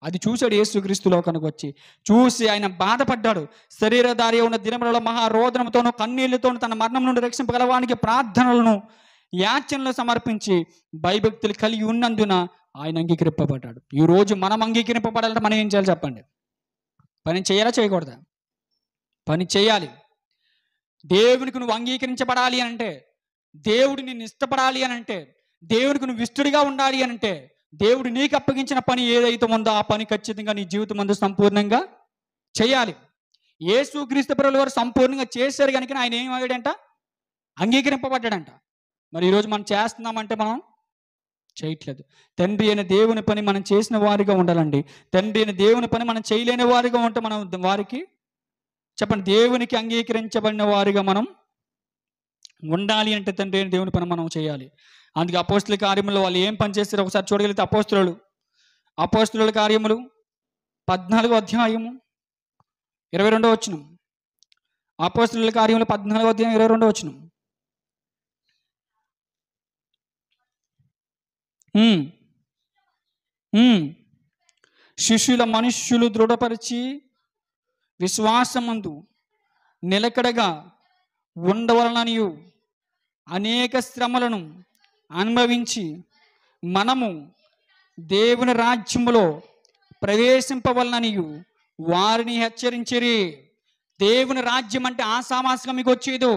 అది చూశాడు యేసుక్రీస్తు లోకానికి వచ్చి. చూసి ఆయన బాధపడ్డాడు. శరీరధారి ఉన్న దినములలో మహారోదనముతోనూ కన్నీళ్లతోనూ తన మరణం నుండి రక్షింపగలవానికి ప్రార్థనలను యాచనలు సమర్పించి భయభక్తులు కలిగి ఉన్నందున ఆయన అంగీకరింపబడ్డాడు. ఈరోజు మనం అంగీకరింపబడాలంటే మనం ఏం చేయాలి చెప్పండి? పని చేయాలా చేయకూడదా? పని చేయాలి. దేవునికి నువ్వు అంగీకరించబడాలి అని అంటే, దేవుడు నిన్ను ఇష్టపడాలి అని అంటే, దేవునికి నువ్వు ఇష్టడిగా ఉండాలి అని అంటే, దేవుడు నీకు అప్పగించిన పని ఏదైతే ఉందో ఆ పని ఖచ్చితంగా నీ జీవితం ముందు సంపూర్ణంగా చేయాలి. యేసుక్రీస్తు ప్రభువుల వారు సంపూర్ణంగా చేశారు కనుక ఆయన ఏమయ్యాడంట? అంగీకరింపబడ్డాడంట. మరి ఈరోజు మనం చేస్తున్నామంటే మనం చేయట్లేదు. తండ్రి అయిన దేవుని పని మనం చేసిన వారిగా ఉండాలండి. తండ్రి అయిన దేవుని పని మనం చేయలేని వారిగా ఉంటే మనం వారికి చెప్పండి, దేవునికి అంగీకరించబడిన వారిగా మనం ఉండాలి అంటే తండ్రి అయిన దేవుని పని మనం చేయాలి. అందుకే అపోస్తుల కార్యములు వాళ్ళు ఏం పని చేస్తారో ఒకసారి చూడగలిగితే అపోస్తుల కార్యములు 14వ అధ్యాయము 22వ వచనం. అపోస్తుల కార్యములు 14వ అధ్యాయం 22వ వచనం. శిష్యుల మనుష్యులు దృఢపరిచి విశ్వాసమందు నిలకడగా ఉండవలననియు అనేక శ్రమలను అనుభవించి మనము దేవుని రాజ్యములో ప్రవేశింపవలననియు వారిని హెచ్చరించిరి. దేవుని రాజ్యం అంటే ఆసామాసిగా మీకు వచ్చేదు.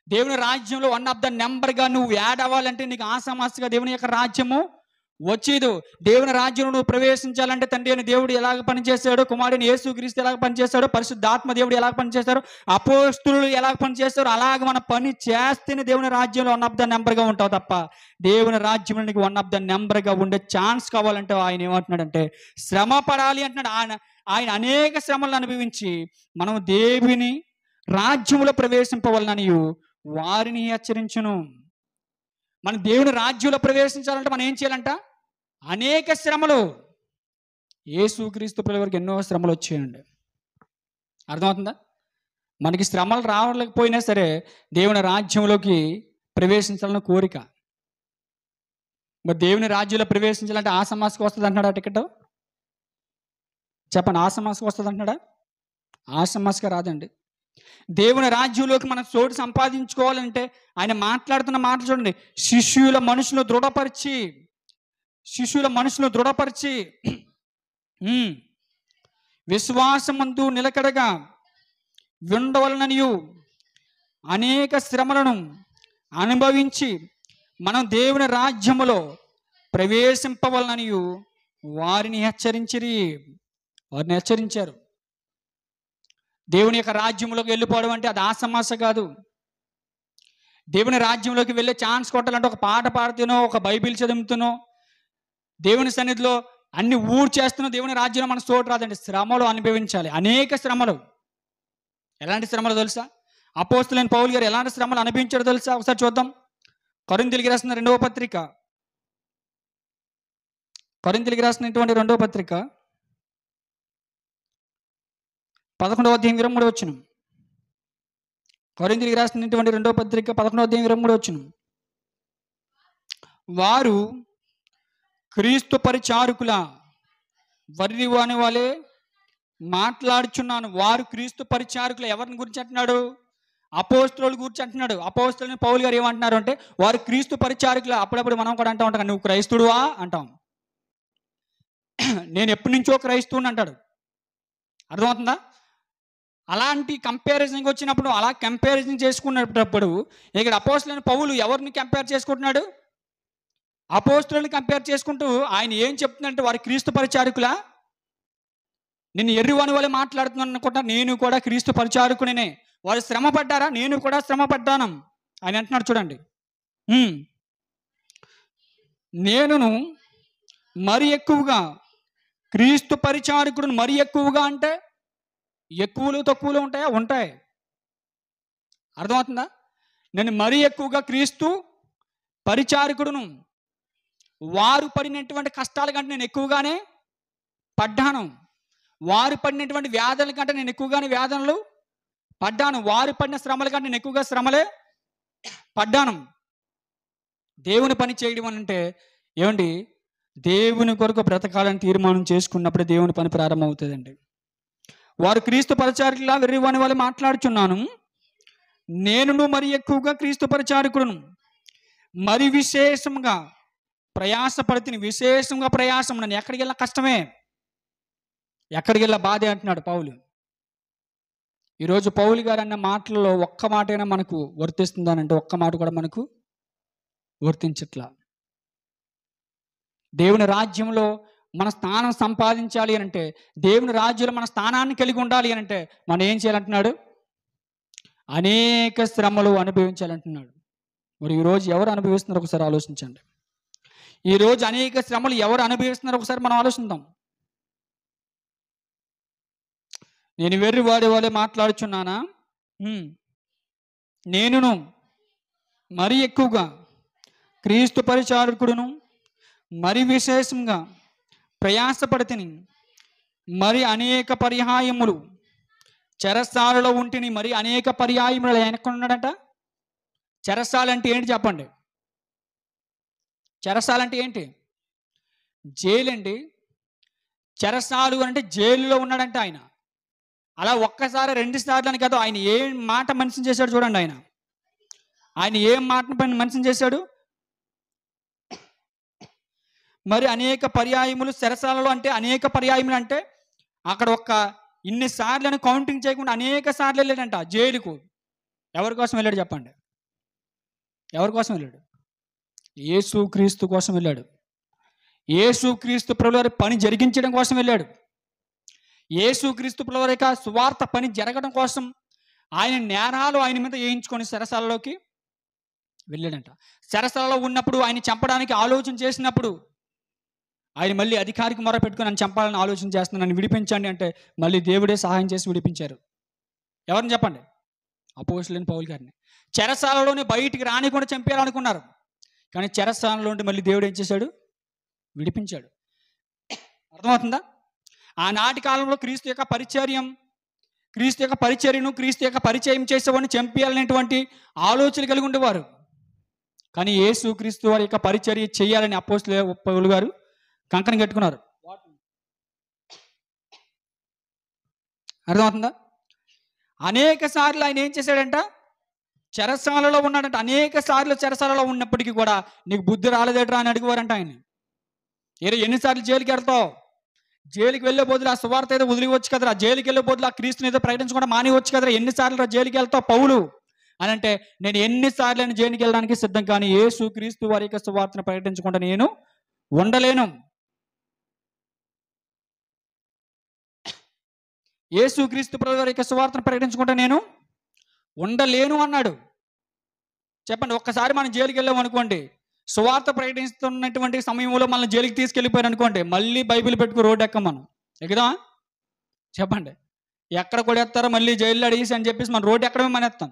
దేవుని రాజ్యంలో 1 ఆఫ్ ద నెంబర్గా నువ్వు యాడ్ అవ్వాలంటే నీకు ఆసామాసిగా దేవుని యొక్క రాజ్యము వచ్చేదు. దేవుని రాజ్యంలో నువ్వు ప్రవేశించాలంటే తండ్రి అని దేవుడు ఎలాగ పనిచేశాడు, కుమారుని యేసుక్రీస్తు ఎలాగ పనిచేశాడు, పరిశుద్ధాత్మ దేవుడు ఎలాగ పనిచేశారు, అపోస్తులు ఎలాగ పనిచేస్తారు, అలాగ మన పని చేస్తేనే దేవుని రాజ్యంలో 1 ఆఫ్ ద నెంబర్గా ఉంటావు తప్ప దేవుని రాజ్యంలో నీకు 1 ఆఫ్ ద నెంబర్గా ఉండే ఛాన్స్ కావాలంటే ఆయన ఏమంటున్నాడంటే శ్రమ పడాలి అంటున్నాడు. ఆయన అనేక శ్రమలను అనుభవించి మనం దేవుని రాజ్యంలో ప్రవేశింపవలనని వారిని హెచ్చరించును. మన దేవుని రాజ్యంలో ప్రవేశించాలంటే మనం ఏం చేయాలంట? అనేక శ్రమలు. యేసుక్రీస్తు ప్రభువు వారికి ఎన్నో శ్రమలు వచ్చాయండి. అర్థమవుతుందా? మనకి శ్రమలు రావలేకపోయినా సరే దేవుని రాజ్యంలోకి ప్రవేశించాలన్న కోరిక. మరి దేవుని రాజ్యంలో ప్రవేశించాలంటే ఆ సమాసకు వస్తుంది అంటున్నాడా టికెట్? చెప్పండి, ఆ సమాసకు వస్తుంది అంటున్నాడా? ఆ సమాసగా రాదండి. దేవుని రాజ్యంలోకి మనం చోటు సంపాదించుకోవాలంటే ఆయన మాట్లాడుతున్న మాటలు చూడండి. శిష్యుల మనుషులు దృఢపరిచి విశ్వాసమందు నిలకడగా ఉండవలననియు అనేక శ్రమలను అనుభవించి మనం దేవుని రాజ్యములో ప్రవేశింపవలననియు వారిని హెచ్చరించారు. దేవుని యొక్క రాజ్యంలోకి వెళ్ళిపోవడం అంటే అది ఆసమాస కాదు. దేవుని రాజ్యంలోకి వెళ్ళే ఛాన్స్ కొట్టాలంటే ఒక పాట పాడుతూనో, ఒక బైబిల్ చదువుతునో, దేవుని సన్నిధిలో అన్ని చేస్తున్నో దేవుని రాజ్యంలో మన చోటు రాదండి. శ్రమలు అనుభవించాలి, అనేక శ్రమలు. ఎలాంటి శ్రమలు తెలుసా? అపోస్తులైన పౌలు గారు ఎలాంటి శ్రమలు అనుభవించారో తెలుసా? ఒకసారి చూద్దాం. కొరింథీయులకు రాసిన 2వ పత్రిక, కొరింథీయులకు రాసినటువంటి 2వ పత్రిక 11వ అధ్యాయం 23వ వచనం. కొరింథీయులకు రాసినటువంటి 2వ పత్రిక 11వ అధ్యాయం 23వ వచనం. వారు క్రీస్తు పరిచారకుల వర్రివాని వలె మాట్లాడుచున్నాను. వారు క్రీస్తు పరిచారకులు. ఎవరిని గురించి అంటున్నాడు? అపోస్తుల గురించి అంటున్నాడు. అపోస్తులని పౌలు గారు ఏమంటున్నారు అంటే వారు క్రీస్తు పరిచారకులు. అప్పుడప్పుడు మనం కూడా అంటూ ఉంటాం, నువ్వు క్రైస్తుడువా అంటాం. నేను ఎప్పటి నుంచో క్రైస్తువుని అంటాడు. అర్థమవుతుందా? అలాంటి కంపారిజన్కి వచ్చినప్పుడు, అలా కంపారిజన్ చేసుకున్నప్పుడు ఇక్కడ అపోస్తులైన పౌలు ఎవరిని కంపేర్ చేసుకుంటున్నాడు? అపోస్తులను కంపేర్ చేసుకుంటూ ఆయన ఏం చెప్తున్నాడంటే వారి క్రీస్తు పరిచారకులా? నేను ఎర్రివాని వల్ల మాట్లాడుతున్నాను అనుకుంటా, నేను కూడా క్రీస్తు పరిచారకునే. వారు శ్రమ పడ్డారా? నేను కూడా శ్రమ పడ్డాను ఆయన అంటున్నాడు. చూడండి, నేనును మరి ఎక్కువగా క్రీస్తు పరిచారకుడును. మరి ఎక్కువగా అంటే ఎక్కువలు తక్కువలు ఉంటాయా? ఉంటాయి. అర్థమవుతుందా? నేను మరీ ఎక్కువగా క్రీస్తు పరిచారకుడును. వారు పడినటువంటి కష్టాల కంటే నేను ఎక్కువగానే పడ్డాను. వారు పడినటువంటి వ్యాధుల కంటే నేను ఎక్కువగానే వ్యాధులు పడ్డాను. వారు పడిన శ్రమల కంటే నేను ఎక్కువగా శ్రమలే పడ్డాను. దేవుని పని చేయడం అని అంటే ఏమండి? దేవుని కొరకు బ్రతకాలని తీర్మానం చేసుకున్నప్పుడు దేవుని పని ప్రారంభం అవుతుందండి. వారు క్రీస్తు పరిచారకులా వెర్రివాని వాళ్ళు మాట్లాడుచున్నాను, నేనును మరి ఎక్కువగా క్రీస్తు పరిచారకుడును, మరి విశేషంగా ప్రయాసపడితిని. విశేషంగా ప్రయాసం, నన్ను ఎక్కడికి వెళ్ళా కష్టమే, ఎక్కడికి వెళ్ళా బాధే అంటున్నాడు పౌలు. ఈరోజు పౌలు గారు అన్న మాటలలో ఒక్క మాటైనా మనకు వర్తిస్తుందనంటే ఒక్క మాట కూడా మనకు వర్తించట్లా. దేవుని రాజ్యంలో మన స్థానం సంపాదించాలి అని అంటే, దేవుని రాజ్యంలో మన స్థానాన్ని కలిగి ఉండాలి అని అంటే మనం ఏం చేయాలంటున్నాడు? అనేక శ్రమలు అనుభవించాలంటున్నాడు. మరి ఈరోజు ఎవరు అనుభవిస్తున్నారో ఒకసారి ఆలోచించండి. ఈరోజు అనేక శ్రమలు ఎవరు అనుభవిస్తున్నారో ఒకసారి మనం ఆలోచిద్దాం. నేను వెర్రి వాడి వాళ్ళే మాట్లాడుచున్నానా? నేనును మరి ఎక్కువగా క్రీస్తు పరిచారకుడును, మరి విశేషంగా ప్రయాసపడితిని, మరి అనేక పర్యాయములు చెరసాలలో ఉంటిని. మరి అనేక పర్యాయములు వెనక్కున్నాడట. చెరసాలంటే ఏంటి చెప్పండి? చెరసాలంటే ఏంటి? జైలు అండి. చెరసాలు అంటే జైలులో ఉన్నాడంట ఆయన. అలా ఒక్కసారి 2 సార్లు అని కాదు, ఆయన ఏం మాట మనిషిని చేశాడు చూడండి. ఆయన ఏం మాట మనిషిని చేశాడు? మరి అనేక పర్యాయములు చెరసాలలో అంటే అనేక పర్యాయములు అంటే అక్కడ ఇన్ని సార్లు అని కౌంటింగ్ చేయకుండా అనేక సార్లు వెళ్ళాడంట జైలుకు. ఎవరి కోసం వెళ్ళాడు చెప్పండి? ఎవరి కోసం వెళ్ళాడు? యేసుక్రీస్తు కోసం వెళ్ళాడు. యేసుక్రీస్తు ప్రభువారి పని జరిగించడం కోసం వెళ్ళాడు. యేసుక్రీస్తు ప్రభువారి యొక్క సువార్త పని జరగడం కోసం ఆయన నేరాలు ఆయన మీద వేయించుకొని చెరసాలలోకి వెళ్ళాడంట. చెరసాలలో ఉన్నప్పుడు ఆయన చంపడానికి ఆలోచన చేసినప్పుడు ఆయన మళ్ళీ అధికారికి మొర పెట్టుకుని నన్ను చంపాలని ఆలోచన చేస్తున్నాను, నన్ను విడిపించండి అంటే మళ్ళీ దేవుడే సహాయం చేసి విడిపించారు. ఎవరిని చెప్పండి? అపోస్తలుడైన పౌలు గారిని. చెరసాలలోనే బయటికి రానికుండా చంపేయాలనుకున్నారు, కానీ చెరసాలలో ఉండి మళ్ళీ దేవుడు ఏం చేశాడు? విడిపించాడు. అర్థమవుతుందా? ఆనాటి కాలంలో క్రీస్తు యొక్క పరిచర్యను, క్రీస్తు యొక్క పరిచయం చేసేవాడిని చంపేయాలనేటువంటి ఆలోచన కలిగి ఉండేవారు. కానీ యేసు క్రీస్తు వారి యొక్క పరిచర్య చేయాలని అపోస్తలుడైన పౌలు గారు కంకణం కట్టుకున్నారు. అర్థమవుతుందా? అనేక సార్లు ఆయన ఏం చేశాడంట? చెరసాలలో ఉన్నాడంట. అనేక సార్లు చెరసాలలో ఉన్నప్పటికీ కూడా నీకు బుద్ధి రాలేదేట్రా అని అడిగేవారంట ఆయన. ఎన్నిసార్లు జైలుకి వెళ్తావు? జైలుకి వెళ్ళే బదులు ఆ సువార్త ఏదో వదిలివచ్చు కదరా, జైలుకి వెళ్ళే బదులు ఆ క్రీస్తుని ఏదో ప్రకటించకుండా మానేవచ్చు కదరా, ఎన్నిసార్లు జైలుకి వెళ్తావు పౌలు అని అంటే, నేను ఎన్నిసార్లు నేను జైలుకి వెళ్ళడానికి సిద్ధం, కానీ యేసు క్రీస్తు వారి యొక్క సువార్తను ప్రకటించకుండా నేను ఉండలేను. యేసు క్రీస్తు వారి యొక్క సువార్తను ప్రకటించకుండా నేను ఉండలేను అన్నాడు. చెప్పండి, ఒక్కసారి మనం జైలుకి వెళ్ళాం అనుకోండి, సువార్త ప్రకటిస్తున్నటువంటి సమయంలో మనం జైలుకి తీసుకెళ్ళిపోయారు అనుకోండి, మళ్ళీ బైబిల్ పెట్టుకుని రోడ్డు ఎక్కం, మనం ఎక్కుదామా? చెప్పండి, ఎక్కడ కొడేస్తారో మళ్ళీ జైల్లో అడిగేసి అని చెప్పేసి మనం రోడ్డు ఎక్కడమే మానేస్తాం.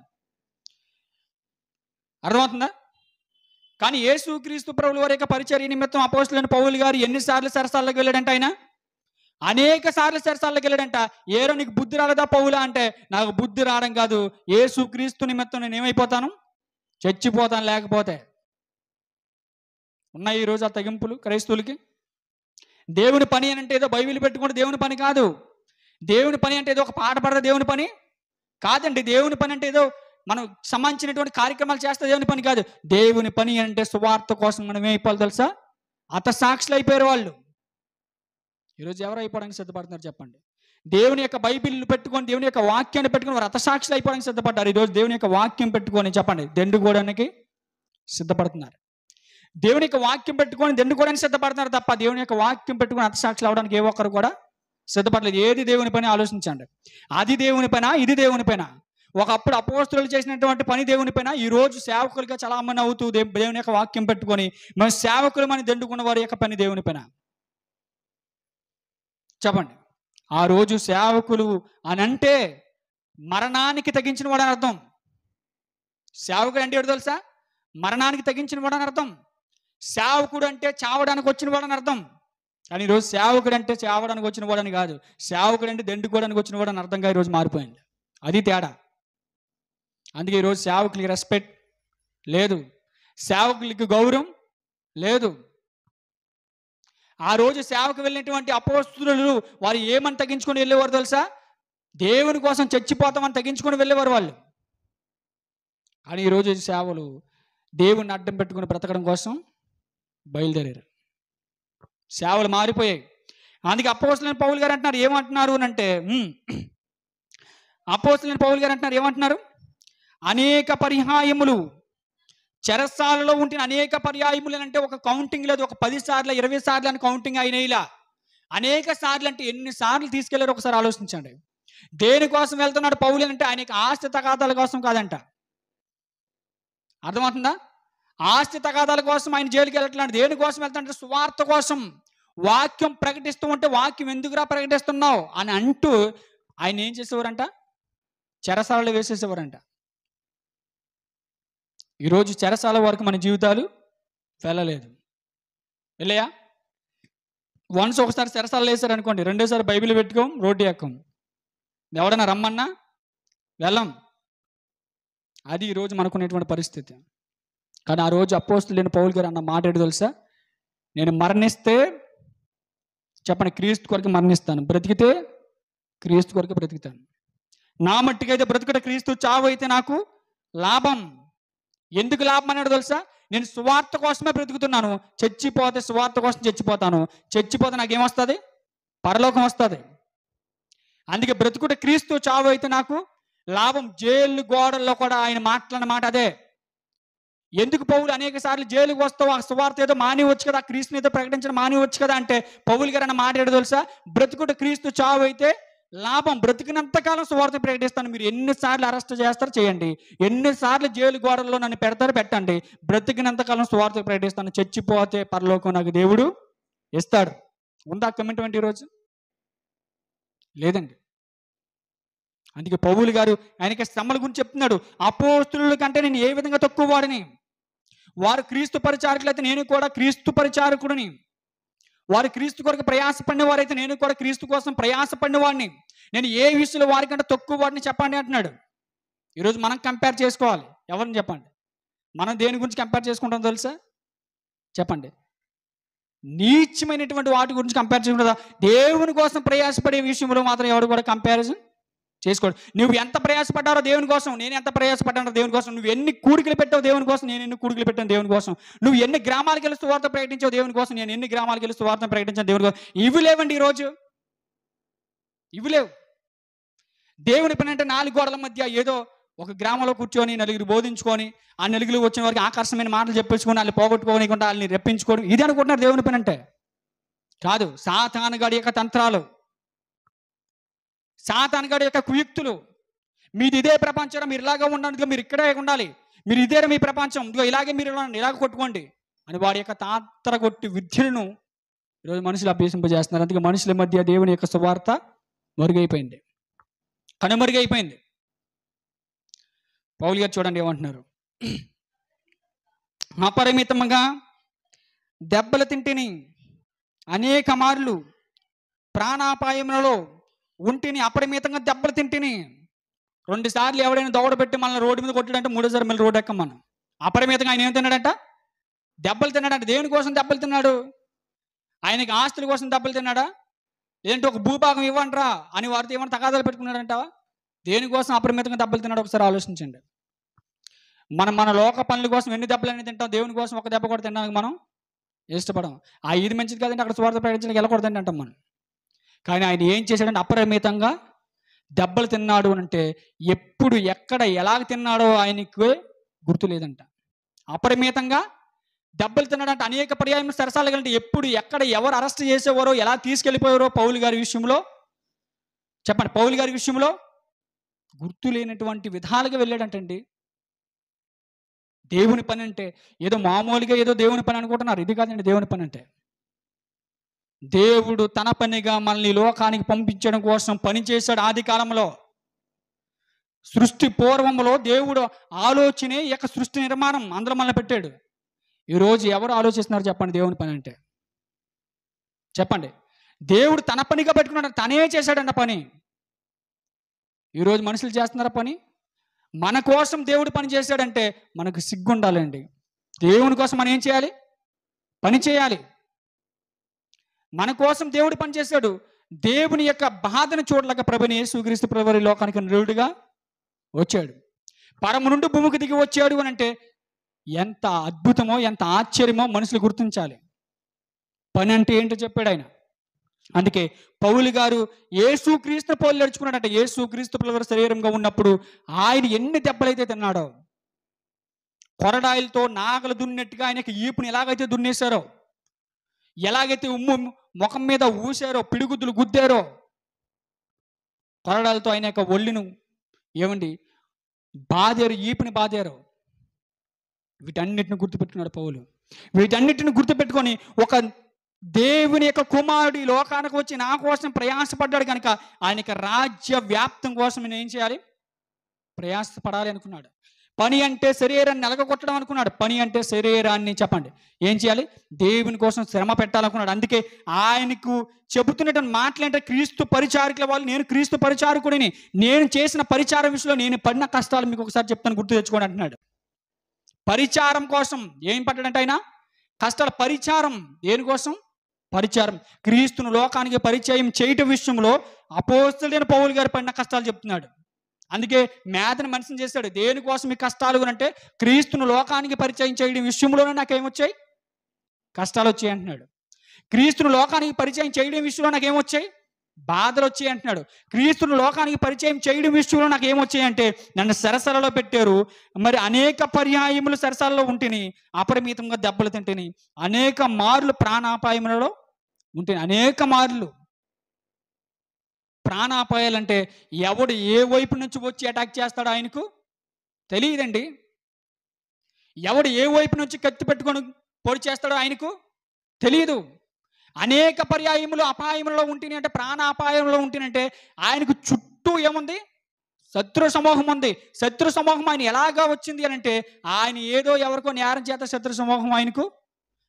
అర్థమవుతుందా? కానీ యేసుక్రీస్తు ప్రభువుల వారి యొక్క పరిచర్య నిమిత్తం అపోస్తలుడైన పౌలు గారు ఎన్నిసార్లు చెరసాలకు వెళ్ళాడంట? ఆయన అనేక సార్లు చెరసాలకు వెళ్ళాడంట. ఏరో నీకు బుద్ధి రాలేదా పౌలా అంటే, నాకు బుద్ధి రావడం కాదు, యేసుక్రీస్తు నిమిత్తం నేను ఏమైపోతాను? చచ్చిపోతాను. లేకపోతే ఉన్నాయి ఈరోజు ఆ తగింపులు క్రైస్తవులకి. దేవుని పని అని అంటే ఏదో బైబిల్ పెట్టుకుంటే దేవుని పని కాదు. దేవుని పని అంటే ఏదో ఒక పాట పాడితే దేవుని పని కాదండి. దేవుని పని అంటే ఏదో మనం సంబంధించినటువంటి కార్యక్రమాలు చేస్తే దేవుని పని కాదు. దేవుని పని అంటే సువార్త కోసం మనం ఏమైపోవాలి తెలుసా? హతసాక్షులు అయిపోయారు వాళ్ళు. ఈరోజు ఎవరు అయిపోవడానికి సిద్ధపడుతున్నారు చెప్పండి? దేవుని యొక్క బైబిల్ని పెట్టుకొని, దేవుని యొక్క వాక్యాన్ని పెట్టుకొని వారు హతసాక్షులు అయిపోవడానికి సిద్ధపడ్డారు. ఈరోజు దేవుని యొక్క వాక్యం పెట్టుకొని చెప్పండి దండుకోవడానికి సిద్ధపడుతున్నారు. దేవుని యొక్క వాక్యం పెట్టుకొని దండుకోవడానికి సిద్ధపడుతున్నారు తప్ప దేవుని యొక్క వాక్యం పెట్టుకొని హతసాక్షులు అవడానికి ఏ ఒక్కరు కూడా సిద్ధపడలేదు. ఏది దేవుని పని ఆలోచించండి. అది దేవుని పైన, ఇది దేవుని పైన. ఒకప్పుడు అపోస్తలులు చేసినటువంటి పని దేవుని పైన, ఈ రోజు సేవకులుగా చాలా మంది అవుతూ దేవుని యొక్క వాక్యం పెట్టుకొని మన సేవకులు మన దండుకున్న వారి యొక్క పని దేవుని పైన. చెప్పండి, ఆ రోజు సేవకులు అని అంటే మరణానికి తగ్గించిన వాడు అని అర్థం. సేవకుడు అంటే ఏంటో తెలుసా? మరణానికి తగ్గించిన వాడు అని అర్థం. సేవకుడు అంటే చావడానికి వచ్చిన వాడు అని అర్థం. కానీ ఈరోజు సేవకుడు అంటే చావడానికి వచ్చిన వాడని కాదు, సేవకుడు అంటే దండుకోవడానికి వచ్చిన వాడు అని అర్థంగా ఈరోజు మారిపోయింది. అది తేడా. అందుకే ఈరోజు సేవకులకి రెస్పెక్ట్ లేదు, సేవకులకి గౌరవం లేదు. ఆ రోజు సేవకు వెళ్ళినటువంటి అపోస్తులు వారు ఏమని తగ్గించుకొని వెళ్ళేవారు తెలుసా? దేవుని కోసం చచ్చిపోతామని తగ్గించుకొని వెళ్ళేవారు వాళ్ళు. కానీ ఈరోజు సేవలు దేవుని అడ్డం పెట్టుకుని బ్రతకడం కోసం బయలుదేరారు. సేవలు మారిపోయాయి. అందుకే అపోస్తలుడైన పౌలు గారు అంటున్నారు, ఏమంటున్నారు అని అంటే, అపోస్తలుడైన పౌలు గారు అంటున్నారు ఏమంటున్నారు? అనేక పర్యాయములు చెరసాలలో ఉంటున్న అనేక పర్యాయములు అంటే ఒక కౌంటింగ్ లేదు, ఒక 10 సార్లు 20 సార్లు అని కౌంటింగ్ అయిన ఇలా అనేక సార్లు అంటే ఎన్ని సార్లు తీసుకెళ్లారో ఒకసారి ఆలోచించండి. దేనికోసం వెళ్తున్నాడు పౌలు అంటే ఆయనకి ఆస్తి తగాదాల కోసం కాదంట. అర్థమవుతుందా? ఆస్తి తగాదాల కోసం ఆయన జైలుకి వెళ్ళట్లేదు. దేనికోసం వెళ్తాడంటే సువార్త కోసం. వాక్యం ప్రకటిస్తూ ఉంటే వాక్యం ఎందుకురా ప్రకటిస్తున్నావు అని అంటూ ఆయన ఏం చేసేవారంట? చెరసాలలో వేసేసేవారంట. ఈరోజు చెరసాల వరకు మన జీవితాలు వెళ్ళలేదు. వెళ్ళయా? వన్స్ ఒకసారి చెరసాలలో వేసారనుకోండి, రెండోసారి బైబిల్ పెట్టుకోం, రోడ్డు ఎక్కం, ఎవడన్నా రమ్మన్నా వెళ్ళం. అది ఈరోజు మనకున్నటువంటి పరిస్థితి. కానీ ఆ రోజు అపోస్తలుడైన పౌలు గారు అన్న మాట ఏంటో తెలుసా? నేను మరణిస్తే చెప్పండి క్రీస్తు కొరకు మరణిస్తాను, బ్రతికితే క్రీస్తు కొరకు బ్రతుకుతాను. నా మట్టికైతే బ్రతుకుట క్రీస్తు, చావు అయితే నాకు లాభం. ఎందుకు లాభం అన్నాడు తెలుసా? నేను సువార్త కోసమే బ్రతుకుతున్నాను. చచ్చిపోతే సువార్త కోసం చచ్చిపోతాను. చచ్చిపోతే నాకేమొస్తుంది? పరలోకం వస్తుంది. అందుకే బ్రతుకుట క్రీస్తు, చావు అయితే నాకు లాభం. జైలు గోడల్లో కూడా ఆయన మాట్లాడిన మాట అదే. ఎందుకు పౌలు అనేక సార్లు జైలుకు వస్తావు, ఆ సువార్త ఏదో మానివచ్చు కదా, క్రీస్తుని ఏదో ప్రకటించడం మానివచ్చు కదా అంటే పౌలు గారు అన్న మాట ఏంటో తెలుసా? బ్రతుకుట క్రీస్తు, చావు అయితే లాభం. బ్రతికినంతకాలం సువార్త ప్రకటిస్తాను. మీరు ఎన్నిసార్లు అరెస్ట్ చేస్తారు చేయండి, ఎన్నిసార్లు జైలు గోడల్లో నన్ను పెడతారు పెట్టండి, బ్రతికినంతకాలం సువార్త ప్రకటిస్తాను. చచ్చిపోతే పరలోకం నాకు దేవుడు ఇస్తాడు. ఉందా కమిట్మెంట్ ఈరోజు? లేదండి. అందుకే పౌలు గారు ఆయనకి శ్రమల గురించి చెప్తున్నాడు. అపోస్తలుల కంటే నేను ఏ విధంగా తక్కువ వాడిని, వారు క్రీస్తు పరిచారకులు అయితే నేను కూడా క్రీస్తు పరిచారకుడిని, వారు క్రీస్తు కొరకు ప్రయాసపడిన వారైతే నేను కూడా క్రీస్తు కోసం ప్రయాసపడిన వాడిని, నేను ఏ విషయంలో వారికంటే తక్కువ వాడిని చెప్పండి అంటున్నాడు. ఈరోజు మనం కంపేర్ చేసుకోవాలి. ఎవరిని చెప్పండి? మనం దేని గురించి కంపేర్ చేసుకుంటాం తెలుసా? చెప్పండి. నీచమైనటువంటి వాటి గురించి కంపేర్ చేసుకుంటుందా? దేవుని కోసం ప్రయాసపడే విషయంలో మాత్రం ఎవరు కూడా కంపారిజన్ చేసుకోండి. నువ్వు ఎంత ప్రయాసపడ్డారో దేవుని కోసం, నేను ఎంత ప్రయాసపడ్డానో దేవుని కోసం, నువ్వు ఎన్ని కూడికలు పెట్టావు దేవుని కోసం, నేను ఎన్ని కూడికలు పెట్టాను దేవుని కోసం, నువ్వు ఎన్ని గ్రామాలకు వెళ్ళి సువార్త ప్రకటించావు దేవుని కోసం, నేను ఎన్ని గ్రామాలకు వెళ్ళి సువార్త ప్రకటించాను దేవుని కోసం. ఇవి లేవండి ఈరోజు, ఇవి లేవు. దేవుని పని అంటే 4 గోడల మధ్య ఏదో ఒక గ్రామంలో కూర్చొని నలుగురు బోధించుకొని ఆ నలుగురు వచ్చిన వారికి ఆకర్షమైన మాటలు చెప్పించుకొని వాళ్ళని పోగొట్టుకోనికుండా వాళ్ళని రెప్పించుకోవడం, ఇది అనుకుంటున్నారు దేవుని పని అంటే. కాదు. సాతానుగాడి యొక్క తంత్రాలు, సాతానుగాడి యొక్క కుయుక్తులు. మీది ఇదే ప్రపంచం, మీరు ఇలాగే ఉండాలి, మీరు ఇక్కడే ఉండాలి, మీరు ఇదే మీ ప్రపంచం, ఇదిగో ఇలాగే మీరు ఇలాగ కొట్టుకోండి అని వాడి యొక్క తాత్రగొట్టి విద్యలను ఈరోజు మనుషులు అభ్యసింపజేస్తున్నారు. అందుకే మనుషుల మధ్య దేవుని యొక్క సువార్త మరుగైపోయింది, కనుమరుగైపోయింది. పౌలు గారు చూడండి ఏమంటున్నారు? అపరిమితంగా దెబ్బలు తింటిని, అనేక మార్లు ప్రాణాపాయములలో ఉంటిని, అపరిమితంగా దెబ్బలు తింటిని. 2 సార్లు ఎవడైనా దౌడ పెట్టి మనల్ని రోడ్డు మీద కొట్టాడంటే 3సారి మళ్ళీ రోడ్డు ఎక్కం మనం. అపరిమితంగా ఆయన ఏం తిన్నాడంట? దెబ్బలు తిన్నాడంట. దేవుని కోసం దెబ్బలు తిన్నాడు. ఆయనకి ఆస్తుల కోసం దెబ్బలు తిన్నాడా? ఏంటి ఒక భూభాగం ఇవ్వండిరా అని వారితో ఏమైనా తగాదాలు పెట్టుకున్నాడంటావా? దేనికోసం అపరిమితంగా దెబ్బలు తిన్నాడు? ఒకసారి ఆలోచించండి. మన లోక పనుల కోసం ఎన్ని దెబ్బలు అనేది తింటాం, దేవుని కోసం ఒక దెబ్బ కూడా తినడానికి మనం ఇష్టపడం. ఆ ఇది మంచిది కాదంటే అక్కడ సువార్త ప్రకటించడానికి వెళ్ళకూడదండి అంటాం మనం. కానీ ఆయన ఏం చేశాడంటే అపరిమితంగా దెబ్బలు తిన్నాడు అంటే ఎప్పుడు ఎక్కడ ఎలాగ తిన్నాడో ఆయనకి గుర్తు లేదంట. అపరిమితంగా దెబ్బలు తిన్నాడంటే అనేక పర్యాయం సరసాలు కంటే ఎప్పుడు ఎక్కడ ఎవరు అరెస్ట్ చేసేవారో ఎలా తీసుకెళ్ళిపోయారో పౌలు గారి విషయంలో చెప్పండి. పౌలు గారి విషయంలో గుర్తు లేనటువంటి విధాలుగా వెళ్ళాడంటండి. దేవుని పని అంటే ఏదో మామూలుగా ఏదో దేవుని పని అనుకుంటున్నారు. ఇది కాదండి దేవుని పని అంటే. దేవుడు తన పనిగా మనల్ని లోకానికి పంపించడం కోసం పనిచేశాడు. ఆది కాలంలో సృష్టి పూర్వంలో దేవుడు ఆలోచనే యొక్క సృష్టి నిర్మాణం అందులో మనల్ని పెట్టాడు. ఈరోజు ఎవరు ఆలోచిస్తున్నారు చెప్పండి దేవుని పని అంటే? చెప్పండి. దేవుడు తన పనిగా పెట్టుకున్నాడు, తనే చేశాడన్న పని. ఈరోజు మనుషులు చేస్తున్నారా పని? మన కోసం దేవుడు పని చేశాడంటే మనకు సిగ్గు ఉండాలండి. దేవుని కోసం మనం ఏం చేయాలి? పని చేయాలి. మన కోసం దేవుడు పనిచేశాడు. దేవుని యొక్క బాధను చూడలేక ప్రభుని యేసుక్రీస్తు ప్రభువు ఈ లోకానికి నరుడుగా వచ్చాడు. పరము నుండి భూమికి దిగి వచ్చాడు అని అంటే ఎంత అద్భుతమో, ఎంత ఆశ్చర్యమో మనుషులు గుర్తించాలి. పని అంటే ఏంటో చెప్పాడు ఆయన. అందుకే పౌలు గారు యేసుక్రీస్తును పోలి నడుచుకున్నాడట. యేసుక్రీస్తు ప్రభువు శరీరంగా ఉన్నప్పుడు ఆయన ఎన్ని దెబ్బలైతే తిన్నాడో, కొరడాయిలతో నాగలు దున్నట్టుగా ఆయనకి ఈపుని ఎలాగైతే దున్నేశారో, ఎలాగైతే ముఖం మీద ఊశారో, పిడుగుద్దులు గుద్దారో, కొరడాలతో ఆయన యొక్క ఒళ్ళును ఏమండి బాధారు, ఈపుని బాధారు. వీటన్నిటిని గుర్తుపెట్టుకున్నాడు పౌలు. వీటన్నిటిని గుర్తుపెట్టుకొని ఒక దేవుని యొక్క కుమారుడు ఈ లోకానికి వచ్చి నా కోసం ప్రయాసపడ్డాడు కనుక ఆయనకి రాజ్య వ్యాప్తం కోసం నేను ఏం చేయాలి? ప్రయాసపడాలి అనుకున్నాడు. పని అంటే శరీరాన్ని నలగొట్టడం అనుకున్నాడు. పని అంటే శరీరాన్ని చెప్పండి ఏం చేయాలి? దేవుని కోసం శ్రమ పెట్టాలనుకున్నాడు. అందుకే ఆయనకు చెబుతున్నటువంటి మాటలు అంటే క్రీస్తు పరిచారకుల వాళ్ళు, నేను క్రీస్తు పరిచారకుడిని, నేను చేసిన పరిచారం విషయంలో నేను పడిన కష్టాలు మీకు ఒకసారి చెప్తాను, గుర్తు తెచ్చుకోండి అంటున్నాడు. పరిచారం కోసం ఏం పడ్డాడంటే ఆయన కష్టాలు. పరిచారం దేనికోసం? పరిచారం. క్రీస్తును లోకానికి పరిచయం చేయటం విషయంలో అపోస్తలుడైన పౌలు గారు పడిన కష్టాలు చెప్తున్నాడు. అందుకే మేధను మనిషిని చేశాడు. దేనికోసం ఈ కష్టాలు అంటే క్రీస్తును లోకానికి పరిచయం చేయడం విషయంలోనే నాకేమొచ్చాయి? కష్టాలు వచ్చాయి అంటున్నాడు. క్రీస్తును లోకానికి పరిచయం చేయడం విషయంలో నాకేమొచ్చాయి? బాధలు వచ్చాయి అంటున్నాడు. క్రీస్తును లోకానికి పరిచయం చేయడం విషయంలో నాకు ఏమొచ్చాయి అంటే నన్ను సరసలలో పెట్టారు. మరి అనేక పర్యాయములు సరసాలలో ఉంటేని, అపరిమితంగా దెబ్బలు తింటేని, అనేక మార్లు ప్రాణాపాయములలో ఉంటేని, అనేక మార్లు ప్రాణాపాయాలంటే ఎవడు ఏ వైపు నుంచి వచ్చి అటాక్ చేస్తాడో ఆయనకు తెలియదండి. ఎవడు ఏ వైపు నుంచి కత్తి పెట్టుకొని పొడి చేస్తాడో ఆయనకు తెలియదు. అనేక పర్యాయములు అపాయములలో ఉంటేనే అంటే ప్రాణాపాయంలో ఉంటేనంటే ఆయనకు చుట్టూ ఏముంది? శత్రు సమూహం ఉంది. శత్రు సమూహం ఆయన ఎలాగా వచ్చింది అని అంటే ఆయన ఏదో ఎవరికో నేరం చేత శత్రు సమూహం ఆయనకు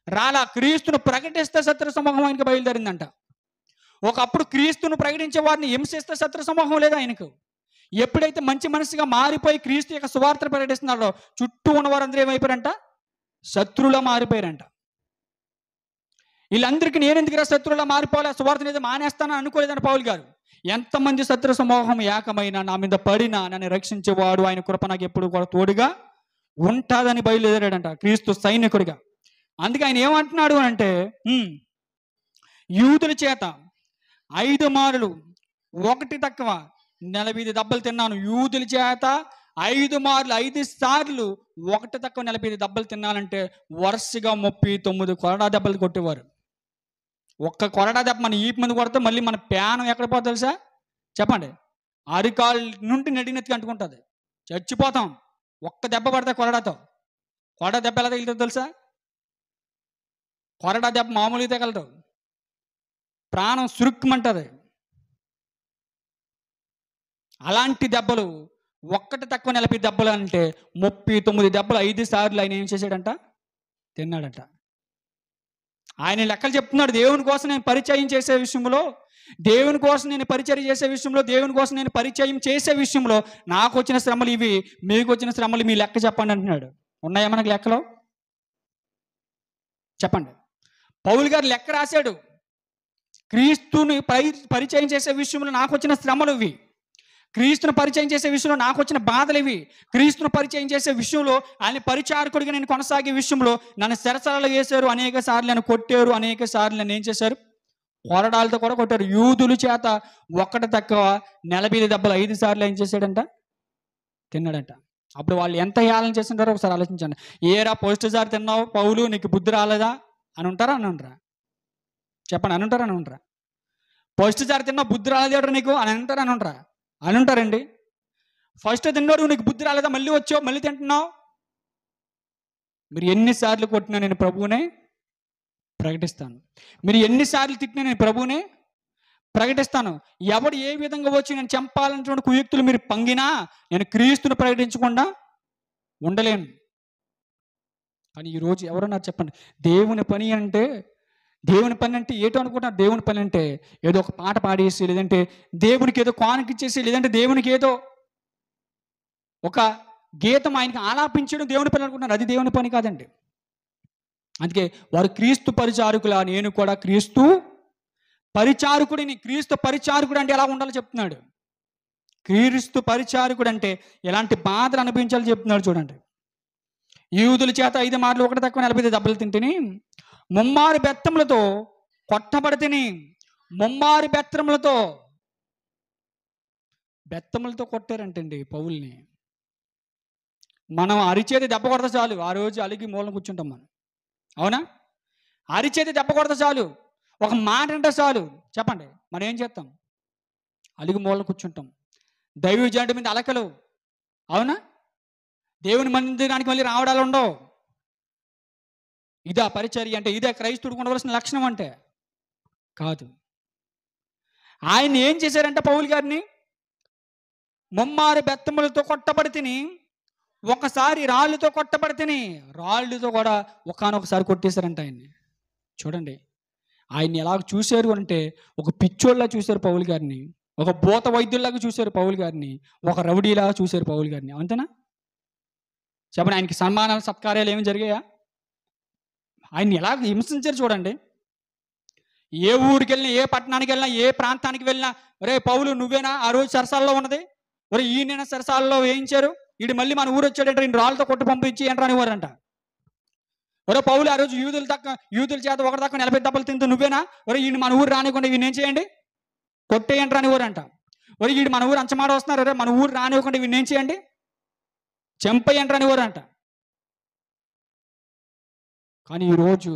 రాలా. క్రీస్తును ప్రకటిస్తే శత్రు సమూహం ఆయనకు బయలుదేరిందంట. ఒకప్పుడు క్రీస్తును ప్రకటించే వారిని హింసిస్తే శత్రు సమూహం లేదు ఆయనకు. ఎప్పుడైతే మంచి మనసుగా మారిపోయి క్రీస్తు యొక్క సువార్త ప్రకటిస్తున్నాడో చుట్టూ ఉన్నవారందరూ ఏమైపోయారంట? శత్రువులా మారిపోయారంట. వీళ్ళందరికీ నేను ఎందుకు శత్రువులా మారిపోలే, సువార్తను ఏదో మానేస్తానని అనుకోలేదని పౌలు గారు. ఎంతమంది శత్రు సమూహం ఏకమైనా నా మీద పడినా నన్ను రక్షించేవాడు ఆయన కృప నాకు ఎప్పుడు కూడా తోడుగా ఉంటాదని బయలుదేరాడంట క్రీస్తు సైనికుడిగా. అందుకే ఆయన ఏమంటున్నాడు అంటే యూదుల చేత 5 మారులు 1 తక్కువ 45 దెబ్బలు తిన్నాను. యూదుల చేత 5 మార్లు 5 సార్లు 1 తక్కువ 45 దెబ్బలు తిన్నానంటే వరుసగా 39 కొరడా దెబ్బలు కొట్టేవారు. ఒక్క కొరడా దెబ్బ మన ఈపు మంది కొడితే మళ్ళీ మన ప్యానం ఎక్కడ పోతుంది తెలుసా? చెప్పండి. అరికాలు నుండి నడినెత్తికి అంటుకుంటుంది, చచ్చిపోతాం. ఒక్క దెబ్బ పడితే కొరడాతో. కొరడా దెబ్బ ఎలా తగులుతుంది తెలుసా? కొరడా దెబ్బ మామూలుగా తగలదు, ప్రాణం సురుక్కుమంటుంది. అలాంటి దెబ్బలు 1 తక్కువ 40 దెబ్బలు అంటే 39 దెబ్బలు 5 సార్లు ఆయన ఏం చేశాడంట? తిన్నాడంట. ఆయన లెక్కలు చెప్తున్నాడు. దేవుని కోసం నేను పరిచయం చేసే విషయంలో, దేవుని కోసం నేను పరిచయం చేసే విషయంలో, దేవుని కోసం నేను పరిచయం చేసే విషయంలో నాకు వచ్చిన శ్రమలు ఇవి, మీకు వచ్చిన శ్రమలు మీ లెక్క చెప్పండి అంటున్నాడు. ఉన్నాయా మనకు లెక్కలో? చెప్పండి. పౌలు గారు లెక్క రాశాడు. క్రీస్తుని పరిచయం చేసే విషయంలో నాకు వచ్చిన శ్రమలు ఇవి, క్రీస్తును పరిచయం చేసే విషయంలో నాకు వచ్చిన బాధలు ఇవి, క్రీస్తును పరిచయం చేసే విషయంలో ఆయన పరిచారకుడిగా నేను కొనసాగే విషయంలో నన్ను సెరసలలో వేశారు, అనేక సార్లు నన్ను కొట్టారు, అనేక సార్లు నన్ను ఏం చేశారు? కొరడాలతో కూడా కొట్టారు. యూదుల చేత 1 తక్కువ 45 దెబ్బలు 5 సార్లు ఏం చేశాడంట? తిన్నాడంట. అప్పుడు వాళ్ళు ఎంత హేళన చేస్తుంటారో ఒకసారి ఆలోచించండి. ఏరా పోస్ట్ సార్ తిన్నావు పౌలు, నీకు బుద్ధి రాలేదా అని ఉంటారా అని ఉంటారా? చెప్పండి, అని ఉంటారా అని ఉంటారా? ఫస్ట్ సారి తిన్నా బుద్ధి రాలేదేట్రా నీకు అని అంటారా అని ఉంటారా? అని ఉంటారండి. ఫస్ట్ తిన్నాడు, నీకు బుద్ధి రాలేదా, మళ్ళీ వచ్చావు, మళ్ళీ తింటున్నావు. మీరు ఎన్నిసార్లు కొట్టినా నేను ప్రభువునే ప్రకటిస్తాను. మీరు ఎన్నిసార్లు తిట్టినా నేను ప్రభువునే ప్రకటిస్తాను. ఎవడు ఏ విధంగా వచ్చి నేను చంపాలన్నటువంటి కుయుక్తులు మీరు పంగినా నేను క్రీస్తును ప్రకటించకుండా ఉండలేను. కానీ ఈరోజు ఎవరన్నారు చెప్పండి? దేవుని పని అంటే ఏటో అనుకుంటున్నారు. దేవుని పని అంటే ఏదో ఒక పాట పాడేసి, లేదంటే దేవునికి ఏదో కానుకిచ్చేసి, లేదంటే దేవునికి ఏదో ఒక గీతం ఆయనకి ఆలాపించడం దేవుని పని అనుకుంటున్నారు. అది దేవుని పని కాదండి. అందుకే వారు క్రీస్తు పరిచారకులా, నేను కూడా క్రీస్తు పరిచారకుడిని. క్రీస్తు పరిచారకుడు అంటే ఎలా ఉండాలో చెప్తున్నాడు. క్రీస్తు పరిచారకుడు అంటే ఎలాంటి బాధలు అనుభవించాలో చెప్తున్నాడు చూడండి. యూదుల చేత 5 మార్లు 1 తక్కువ 40 దెబ్బలు తింటిని, ముమ్మారు బెత్తములతో కొట్టబడితిని. ముమ్మారు బెత్తములతో కొట్టారంటండి పౌల్ని. మనం అరిచేది దెబ్బ కొడతా చాలు, ఆ రోజు అలిగి మూలం కూర్చుంటాం మనం. అవునా? అరిచేది దెబ్బ కొడతా చాలు, ఒక మాట అంటే చాలు, చెప్పండి మనం ఏం చేస్తాం? అలిగి మూలం కూర్చుంటాం. దైవజనుడి మీద అలకలు. అవునా? దేవుని మందిరానికి మళ్ళీ రావడాలు ఉండవు. ఇదా పరిచర్య అంటే? ఇదే క్రైస్తవుడికి ఉండవలసిన లక్షణం అంటే? కాదు. ఆయన ఏం చేశారంటే పౌలు గారిని ముమ్మారు బెత్తములతో కొట్టబడితిని, ఒకసారి రాళ్ళతో కొట్టబడితిని. రాళ్ళతో కూడా ఒకానొకసారి కొట్టేశారంట ఆయన్ని. చూడండి ఆయన్ని ఎలా చూశారు అంటే, ఒక పిచ్చోళ్ళలా చూశారు పౌలు గారిని, ఒక భూత వైద్యుల్లాగా చూశారు పౌలు గారిని, ఒక రౌడీలాగా చూశారు పౌలు గారిని. అంతేనా? చెప్పండి, ఆయనకి సన్మానాలు సత్కార్యాలు ఏమి జరిగాయా? ఆయన్ని ఎలా హింసించారు చూడండి. ఏ ఊరికి వెళ్ళినా, ఏ పట్టణానికి వెళ్ళినా, ఏ ప్రాంతానికి వెళ్ళినా, ఒరే పౌలు నువ్వేనా ఆ రోజు సరసాల్లో ఉన్నది? ఒరే ఈయన సరసాల్లో వేయించారు, వీడు మళ్ళీ మన ఊరు వచ్చాడంటే ఈయన రాళ్ళతో కొట్టి పంపించి ఏంట్రా అనేవారంట. ఒరే పౌలు ఆ రోజు యూదుల చేత 1 తక్కువ 40 దెబ్బలు తింటూ నువ్వేనా? ఒరే ఈయన మన ఊరు రానివ్వకుండా వీడిని ఏం చేయండి, కొట్టేయంట్రా అనేవారంట. ఒరే వీడు మన ఊరు అంచమాట వస్తున్నారు, ఒరే మన ఊరు రానివ్వకుండా వీడిని ఏం చేయండి, చంపేయంట్రా అనేవారంట. కానీ ఈరోజు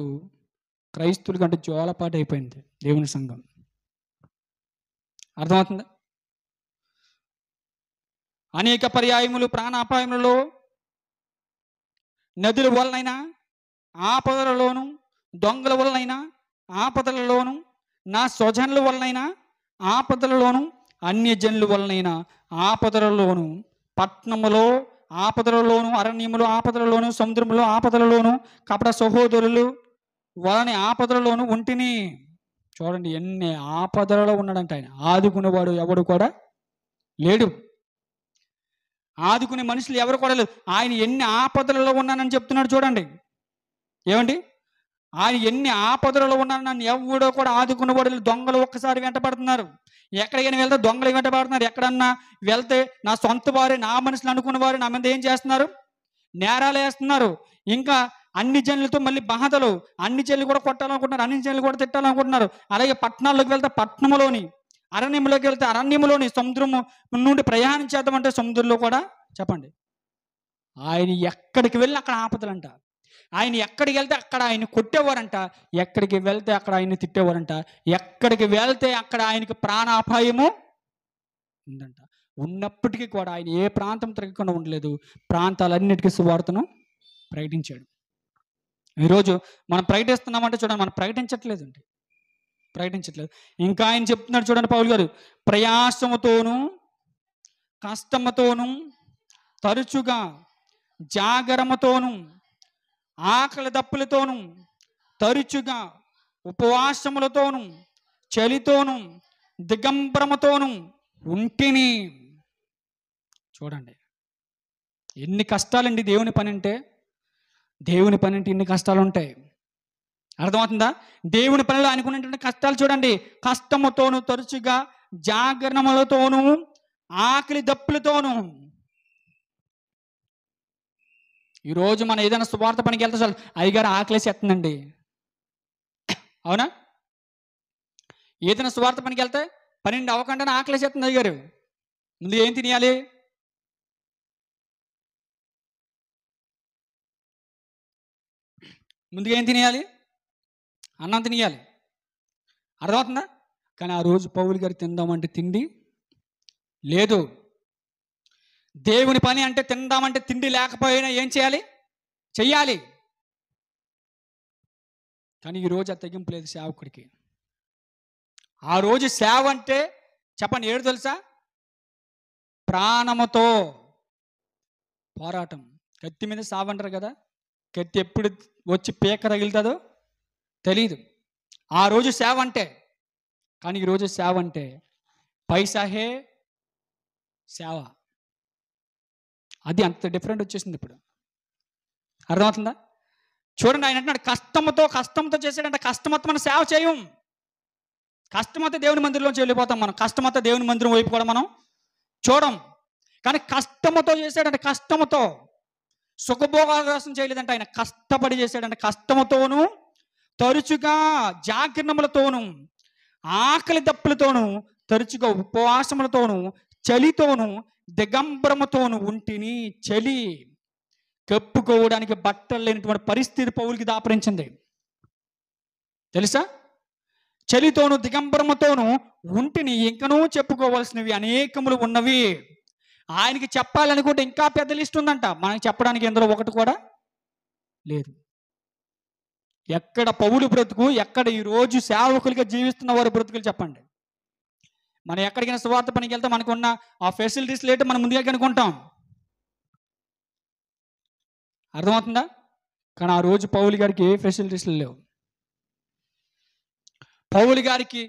క్రైస్తువుల కంటే జోలపాటు అయిపోయింది దేవుని సంఘం. అర్థమవుతుందా? అనేక పర్యాయములు ప్రాణాపాయములలో, నదుల వలనైనా ఆపదలలోను, దొంగల వలనైనా ఆపదలలోను, నా స్వజనుల వలనైనా ఆపదలలోను, అన్యజనుల వలనైనా ఆపదలలోను, పట్నములో ఆపదలలోను, అరణ్యములు ఆపదలలోను, సముద్రములో ఆపదలలోను, కపట సహోదరులు వలన ఆపదలలోను ఉంటిని. చూడండి ఎన్ని ఆపదలలో ఉన్నాడంట ఆయన. ఆదుకునేవాడు ఎవడు కూడా లేడు, ఆదుకునే మనుషులు ఎవరు కూడా లేరు. ఆయన ఎన్ని ఆపదలలో ఉన్నానని చెప్తున్నాడు చూడండి. ఏమండి? ఆయన ఎన్ని ఆపదలలో ఉన్నాను, నన్ను ఎవడో కూడా ఆదుకునేవాడు. దొంగలు ఒక్కసారి వెంటబడుతున్నారు, ఎక్కడికైనా వెళ్తే దొంగలు వెంటబడుతున్నారు. ఎక్కడన్నా వెళ్తే నా సొంత వారే, నా మనుషులు అనుకున్నవారు నా మీద ఏం చేస్తున్నారు, నేరాలు వేస్తున్నారు. ఇంకా అన్ని జనులతో మళ్ళీ బాధలు, అన్ని జనులు కూడా కొట్టాలనుకుంటున్నారు, అన్ని జనులు కూడా తిట్టాలనుకుంటున్నారు. అలాగే పట్టణాల్లోకి వెళ్తే పట్టణంలోని, అరణ్యంలోకి వెళ్తే అరణ్యంలోని, సముద్రము నుండి ప్రయాణం చేద్దామంటే సముద్రంలో కూడా. చెప్పండి, ఆయన ఎక్కడికి వెళ్ళి అక్కడ ఆపదలంట. ఆయన ఎక్కడికి వెళ్తే అక్కడ ఆయన కొట్టేవారంట, ఎక్కడికి వెళ్తే అక్కడ ఆయన తిట్టేవారంట, ఎక్కడికి వెళ్తే అక్కడ ఆయనకి ప్రాణాపాయము ఉందంట. ఉన్నప్పటికీ కూడా ఆయన ఏ ప్రాంతం తిరగకుండా ఉండలేదు, ప్రాంతాలన్నిటికీ సువార్తను ప్రకటించాడు. ఈరోజు మనం ప్రకటిస్తున్నామంటే చూడండి, మనం ప్రకటించట్లేదండి, ప్రకటించట్లేదు. ఇంకా ఆయన చెప్తున్నాడు చూడండి పౌలు గారు, ప్రయాసముతోనూ కష్టముతోనూ తరచుగా జాగరముతోనూ ఆకలి దప్పులతోనూ తరచుగా ఉపవాసములతోనూ చలితోనూ దిగంబరముతోనూ ఉంటిని. చూడండి ఎన్ని కష్టాలండి దేవుని పని అంటే. దేవుని పని అంటే ఇన్ని కష్టాలు ఉంటాయి. అర్థమవుతుందా? దేవుని పనిలో అనుకున్నటువంటి కష్టాలు చూడండి. కష్టముతోనూ తరచుగా జాగరణములతోనూ ఆకలి దప్పులతోనూ. ఈరోజు మనం ఏదైనా సువార్త పనికి వెళ్తే చాలు, అయ్యగారు ఆకలేసేస్తుందండి. అవునా? ఏదైనా సువార్త పనికి వెళ్తే 12 అవ్వకుండానే ఆకలేసేస్తుంది అయ్యగారు. ముందు ఏం తినేయాలి? ముందుగా ఏం తినేయాలి? అన్నం తినేయాలి. అర్థమవుతుందా? కానీ ఆ రోజు పౌలు గారు తిందామంటే తిండి లేదు. దేవుని పని అంటే తిందామంటే తిండి లేకపోయినా ఏం చేయాలి? చెయ్యాలి. కానీ ఈరోజు ఆ తెగింపు లేదు సేవకుడికి. ఆ రోజు సేవ అంటే చెప్పండి ఏడు తెలుసా? ప్రాణముతో పోరాటం. కత్తి మీద సావు అంటారు కదా, కత్తి ఎప్పుడు వచ్చి పీక తగులుతుందో తెలీదు. ఆ రోజు సేవ అంటే. కానీ ఈరోజు సేవ అంటే పైసాహే సేవ. అది అంత డిఫరెంట్ వచ్చేసింది ఇప్పుడు. అర్థమవుతుందా? చూడండి ఆయన అంటున్నాడు కష్టంతో చేసాడంటే, కష్టం మొత్తం మనం సేవ చేయం. కష్టమైతే దేవుని మందిరంలోంచి వెళ్ళిపోతాం మనం. కష్టమైతే దేవుని మందిరం వైపు కూడా మనం చూడం. కానీ కష్టముతో చేశాడంటే, కష్టముతో. సుఖభోగాల కోసం చేయలేదంటే, ఆయన కష్టపడి చేశాడంటే, కష్టముతోనూ తరచుగా జాగరణములతోనూ ఆకలి దప్పులతోనూ తరచుగా ఉపవాసములతోనూ చలితోనూ దిగంబరముతోనూ ఉంటిని. చలి కప్పుకోవడానికి బట్టలు లేనటువంటి పరిస్థితి పౌలుకి దాపరించింది. తెలుసా? చలితోనూ దిగంబరముతోనూ ఉంటిని. ఇంకనూ చెప్పుకోవాల్సినవి అనేకములు ఉన్నవి. ఆయనకి చెప్పాలనుకుంటే ఇంకా పెద్ద లిస్ట్ ఉందంట. మనకి చెప్పడానికి ఇందులో ఒకటి కూడా లేదు. ఎక్కడ పౌలు బ్రతుకు, ఎక్కడ ఈరోజు సేవకులుగా జీవిస్తున్న వారి బ్రతుకులు చెప్పండి. మనం ఎక్కడికైనా సువార్త పనికి వెళ్తే మనకున్న ఆ ఫెసిలిటీస్ లేట్ మనం ముందుగా కనుక్కుంటాం. అర్థమవుతుందా? కానీ ఆ రోజు పౌలు గారికి ఏ ఫెసిలిటీస్లు లేవు. పౌలు గారికి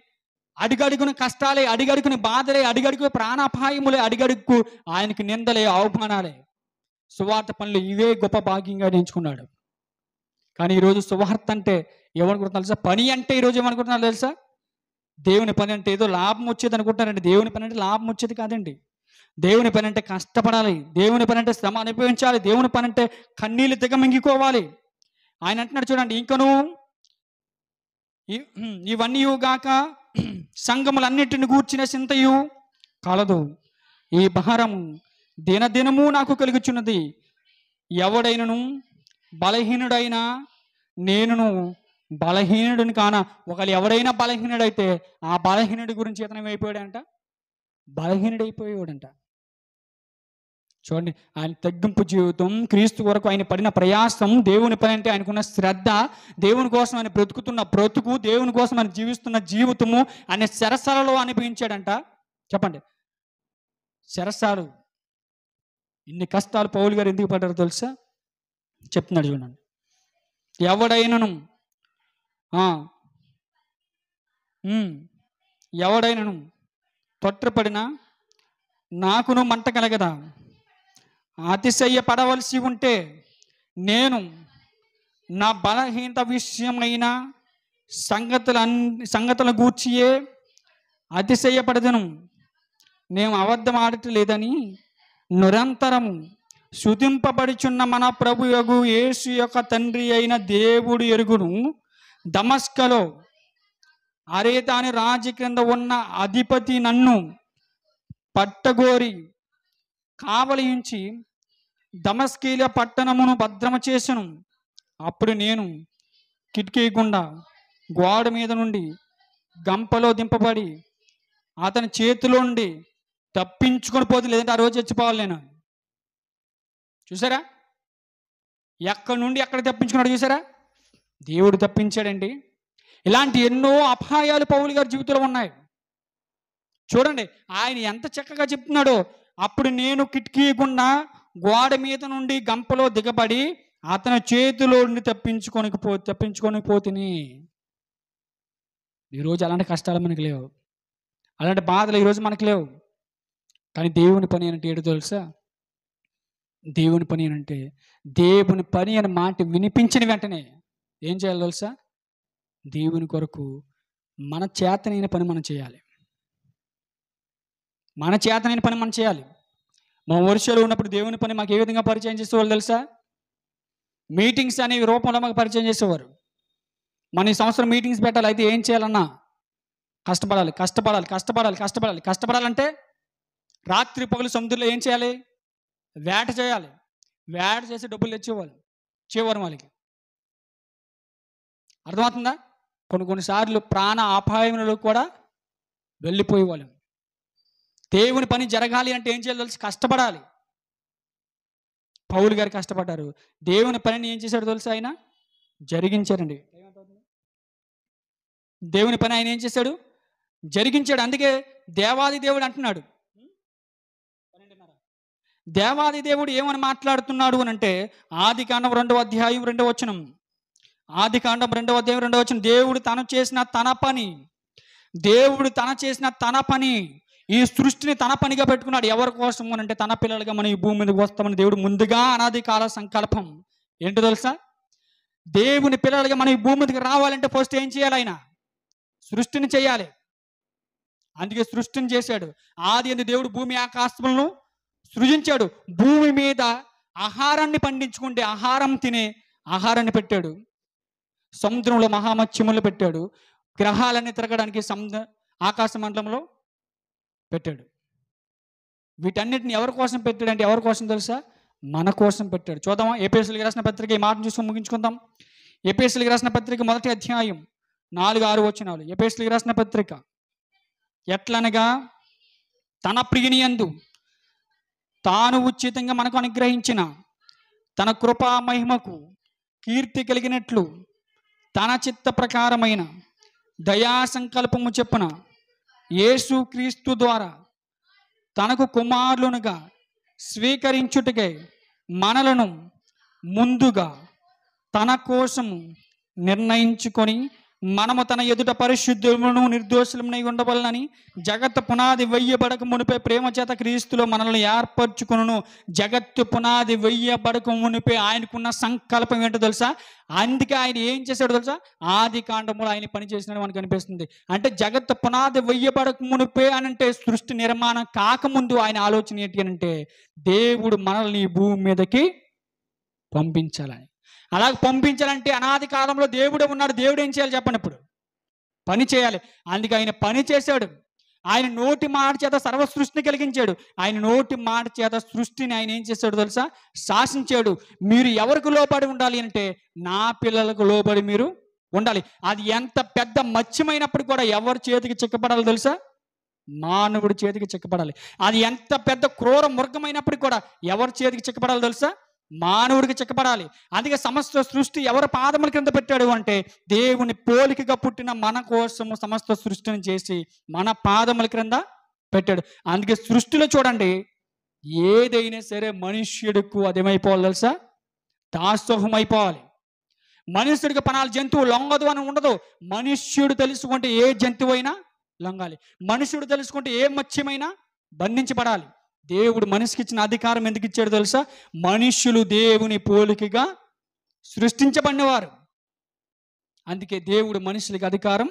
అడుగడుగున కష్టాలే, అడుగడుగుని బాధలే, అడుగడుగు ప్రాణాపాయములే, అడుగడుగు ఆయనకి నిందలే, అవమానాలే. సువార్త పనులు ఇవే గొప్ప భాగ్యంగా ఎంచుకున్నాడు. కానీ ఈరోజు సువార్త అంటే ఏమనుకుంటున్నారు తెలుసా? పని అంటే ఈరోజు ఏమనుకుంటున్నారు తెలుసా? దేవుని పని అంటే ఏదో లాభం వచ్చేది అనుకుంటున్నారండి. దేవుని పని అంటే లాభం వచ్చేది కాదండి. దేవుని పని అంటే కష్టపడాలి. దేవుని పని అంటే శ్రమ అనుభవించాలి. దేవుని పని అంటే కన్నీళ్ళు దిగమింగికోవాలి. ఆయన అంటున్నాడు చూడండి, ఇంకను ఇవన్నీయుగాక సంఘములన్నిటిని గూర్చిన చింతయు కలదు. ఈ భారము దినదినము నాకు కలుగుచున్నది. ఎవడైనను బలహీనుడైనా నేనును బలహీనుడిని కాన. ఒకవేళ ఎవడైనా బలహీనుడైతే ఆ బలహీనుడి గురించి ఇతను ఏమైపోయాడంట? బలహీనుడైపోయాడంట. చూడండి, ఆయన తగ్గింపు జీవితం, క్రీస్తు వరకు ఆయన పడిన ప్రయాసం, దేవుని పని అంటే ఆయనకున్న శ్రద్ధ, దేవుని కోసం ఆయన బ్రతుకుతున్న బ్రతుకు, దేవుని కోసం ఆయన జీవిస్తున్న జీవితము ఆయన చెరసాలలో అనుభవించాడంట. చెప్పండి, చెరసాలు. ఇన్ని కష్టాలు పౌలు గారు ఎందుకు పడ్డారో తెలుసా? చెప్తున్నాడు చూడండి. ఎవడైనను తొట్రపడినా నాకును మంట కలగదా? అతిశయపడవలసి ఉంటే నేను నా బలహీనత విషయమైన సంగతుల గూర్చియే అతిశయపడదను. నేను అబద్ధం ఆడట్లేదని నిరంతరము శుతింపబడుచున్న మన ప్రభు యగు యేసు యొక్క తండ్రి అయిన దేవుడు ఎరుగును. దమస్కలో అరేతాని రాజు క్రింద ఉన్న అధిపతి నన్ను పట్టగోరి కావలించి దమస్కీల పట్టణమును భద్రమ చేసెను. అప్పుడు నేను కిటికీ గుండా గోడ మీద నుండి గంపలో దింపబడి అతని చేతిలో నుండి తప్పించుకొని పోతే, లేదంటే ఆ రోజు చచ్చిపోవాలి నేను. చూసారా? ఎక్కడి నుండి ఎక్కడ తప్పించుకున్నాడు చూసారా? దేవుడు తప్పించాడండి. ఇలాంటి ఎన్నో అపాయాలు పౌలు గారి జీవితంలో ఉన్నాయి. చూడండి, ఆయన ఎంత చక్కగా చెప్తున్నాడో. అప్పుడు నేను కిటికీ గుండా గోడ మీద నుండి గంపలో దిగబడి అతని చేతిలో నుండి తప్పించుకొని పోతిని. ఈరోజు అలాంటి కష్టాలు మనకు లేవు, అలాంటి బాధలు ఈరోజు మనకు లేవు. కానీ దేవుని పని అంటే ఏంటో తెలుసా? దేవుని పని అంటే, దేవుని పని అని మాట వినిపించిన వెంటనే ఏం చేయాలి తెలుసా? దేవుని కొరకు మన చేతనైన పని మనం చేయాలి. మన చేతనైన పని మనం చేయాలి. మా వర్షాలు ఉన్నప్పుడు దేవుని పని మాకు ఏ విధంగా పరిచయం చేసేవాళ్ళు తెలుసా? మీటింగ్స్ అనే రూపంలో మాకు పరిచయం చేసేవారు. మన ఈ సంవత్సరం మీటింగ్స్ పెట్టాలి, అయితే ఏం చేయాలన్నా కష్టపడాలంటే రాత్రి పగలు సముద్రంలో ఏం చేయాలి? వేట చేయాలి. వేట చేసి డబ్బులు తెచ్చేవారు వాళ్ళకి. అర్థమవుతుందా? కొన్నిసార్లు ప్రాణ అపాయములలో కూడా వెళ్ళిపోయేవాళ్ళం. దేవుని పని జరగాలి అంటే ఏం చేయాలి తెలుసు? కష్టపడాలి. పౌలు గారు కష్టపడ్డారు. దేవుని పనిని ఏం చేశాడు తెలుసు? ఆయన జరిగించారండి. దేవుని పని ఆయన ఏం చేశాడు? జరిగించాడు. అందుకే దేవాది దేవుడు అంటున్నాడు. దేవాది దేవుడు ఏమని మాట్లాడుతున్నాడు అని అంటే, ఆదికాండం 2వ అధ్యాయం 2వ వచనం. ఆదికాండం 2వ అధ్యాయం 2వ వచనం. దేవుడు తన చేసిన తన పని, ఈ సృష్టిని తన పనిగా పెట్టుకున్నాడు. ఎవరి కోసం అని అంటే, తన పిల్లలుగా మనం ఈ భూమి మీదకి వస్తామని దేవుడు ముందుగా అనాది కాల సంకల్పం. ఏంటో తెలుసా? దేవుని పిల్లలుగా మనం ఈ భూమి మీదకి రావాలంటే ఫస్ట్ ఏం చేయాలి? ఆయన సృష్టిని చేయాలి. అందుకే సృష్టిని చేశాడు. ఆది యందు దేవుడు భూమి ఆకాశములను సృజించాడు. భూమి మీద ఆహారాన్ని పండించుకుంటే ఆహారం తినే ఆహారాన్ని పెట్టాడు. సముద్రంలో మహామత్స్యములు పెట్టాడు. గ్రహాలన్నీ తిరగడానికి ఆకాశ మండలంలో పెట్టాడు. వీటన్నిటిని ఎవరి కోసం పెట్టాడు అంటే ఎవరి కోసం తెలుసా? మన కోసం పెట్టాడు. చూద్దామా ఎఫెసీయులకు రాసిన పత్రిక, ఈ మాటను చూసుకొని ముగించుకుందాం. ఎఫెసీయులకు రాసిన పత్రిక 1వ అధ్యాయం 4-6 వచనాలు. ఎఫెసీయులకు రాసిన పత్రిక. ఎట్లనగా తన ప్రియుని యందు తాను ఉచితంగా మనకు అనుగ్రహించిన తన కృపా మహిమకు కీర్తి కలిగినట్లు తన చిత్త ప్రకారమైన దయా సంకల్పము చెప్పున యేసు క్రీస్తు ద్వారా తనకు కుమారులునుగా స్వీకరించుటకై మనలను ముందుగా తన కోసము నిర్ణయించుకొని మనము తన ఎదుట పరిశుద్ధులను నిర్దోషులమై ఉండవలనని జగత్తు పునాది వెయ్యబడక మునిపే ప్రేమ చేత క్రీస్తులో మనల్ని ఏర్పరచుకును. జగత్తు పునాది వెయ్యబడక మునిపే ఆయనకున్న సంకల్పం ఏంటో తెలుసా? అందుకే ఆయన ఏం చేశాడో తెలుసా? ఆది కాండములో ఆయన పని చేసినట్టు మనకు అనిపిస్తుంది. అంటే జగత్తు పునాది వెయ్యబడక మునిపే అని అంటే సృష్టి నిర్మాణం కాకముందు ఆయన ఆలోచన ఏంటి అంటే దేవుడు మనల్ని ఈ భూమి మీదకి పంపించాలని. అలాగే పంపించాలంటే అనాది కాలంలో దేవుడే ఉన్నాడు. దేవుడు ఏం చేయాలి చెప్పండి? ఇప్పుడు పని చేయాలి. అందుకే ఆయన పని చేశాడు. ఆయన నోటి మాట చేత సర్వ సృష్టిని కలిగించాడు. ఆయన నోటి మాట చేత సృష్టిని ఆయన ఏం చేశాడు తెలుసా? శాసించాడు. మీరు ఎవరికి లోబడి ఉండాలి అంటే నా పిల్లలకు లోబడి మీరు ఉండాలి. అది ఎంత పెద్ద మత్స్యమైనప్పుడు కూడా ఎవరి చేతికి చిక్కపడాలి తెలుసా? మానవుడి చేతికి చిక్కపడాలి. అది ఎంత పెద్ద క్రూర మృగమైనప్పుడు కూడా ఎవరి చేతికి చిక్కపడాలి తెలుసా? మానవుడికి చిక్కపడాలి. అందుకే సమస్త సృష్టి ఎవరి పాదముల కింద పెట్టాడు అంటే దేవుని పోలికగా పుట్టిన మన కోసము సమస్త సృష్టిని చేసి మన పాదముల క్రింద పెట్టాడు. అందుకే సృష్టిలో చూడండి, ఏదైనా సరే మనుష్యుడికి అదేమైపోవాలి తెలుసా? దాసోహం అయిపోవాలి. మనుష్యుడికి పనాలు జంతువు లొంగదు అని ఉండదు. మనుష్యుడు తెలుసుకుంటే ఏ జంతువు అయినా లొంగాలి. మనుష్యుడు తెలుసుకుంటే ఏ మత్స్యమైనా బంధించబడాలి. దేవుడు మనిషికి ఇచ్చిన అధికారం ఎందుకు ఇచ్చాడు తెలుసా? మనుష్యులు దేవుని పోలికగా సృష్టించబడినవారు. అందుకే దేవుడు మనుషులకి అధికారం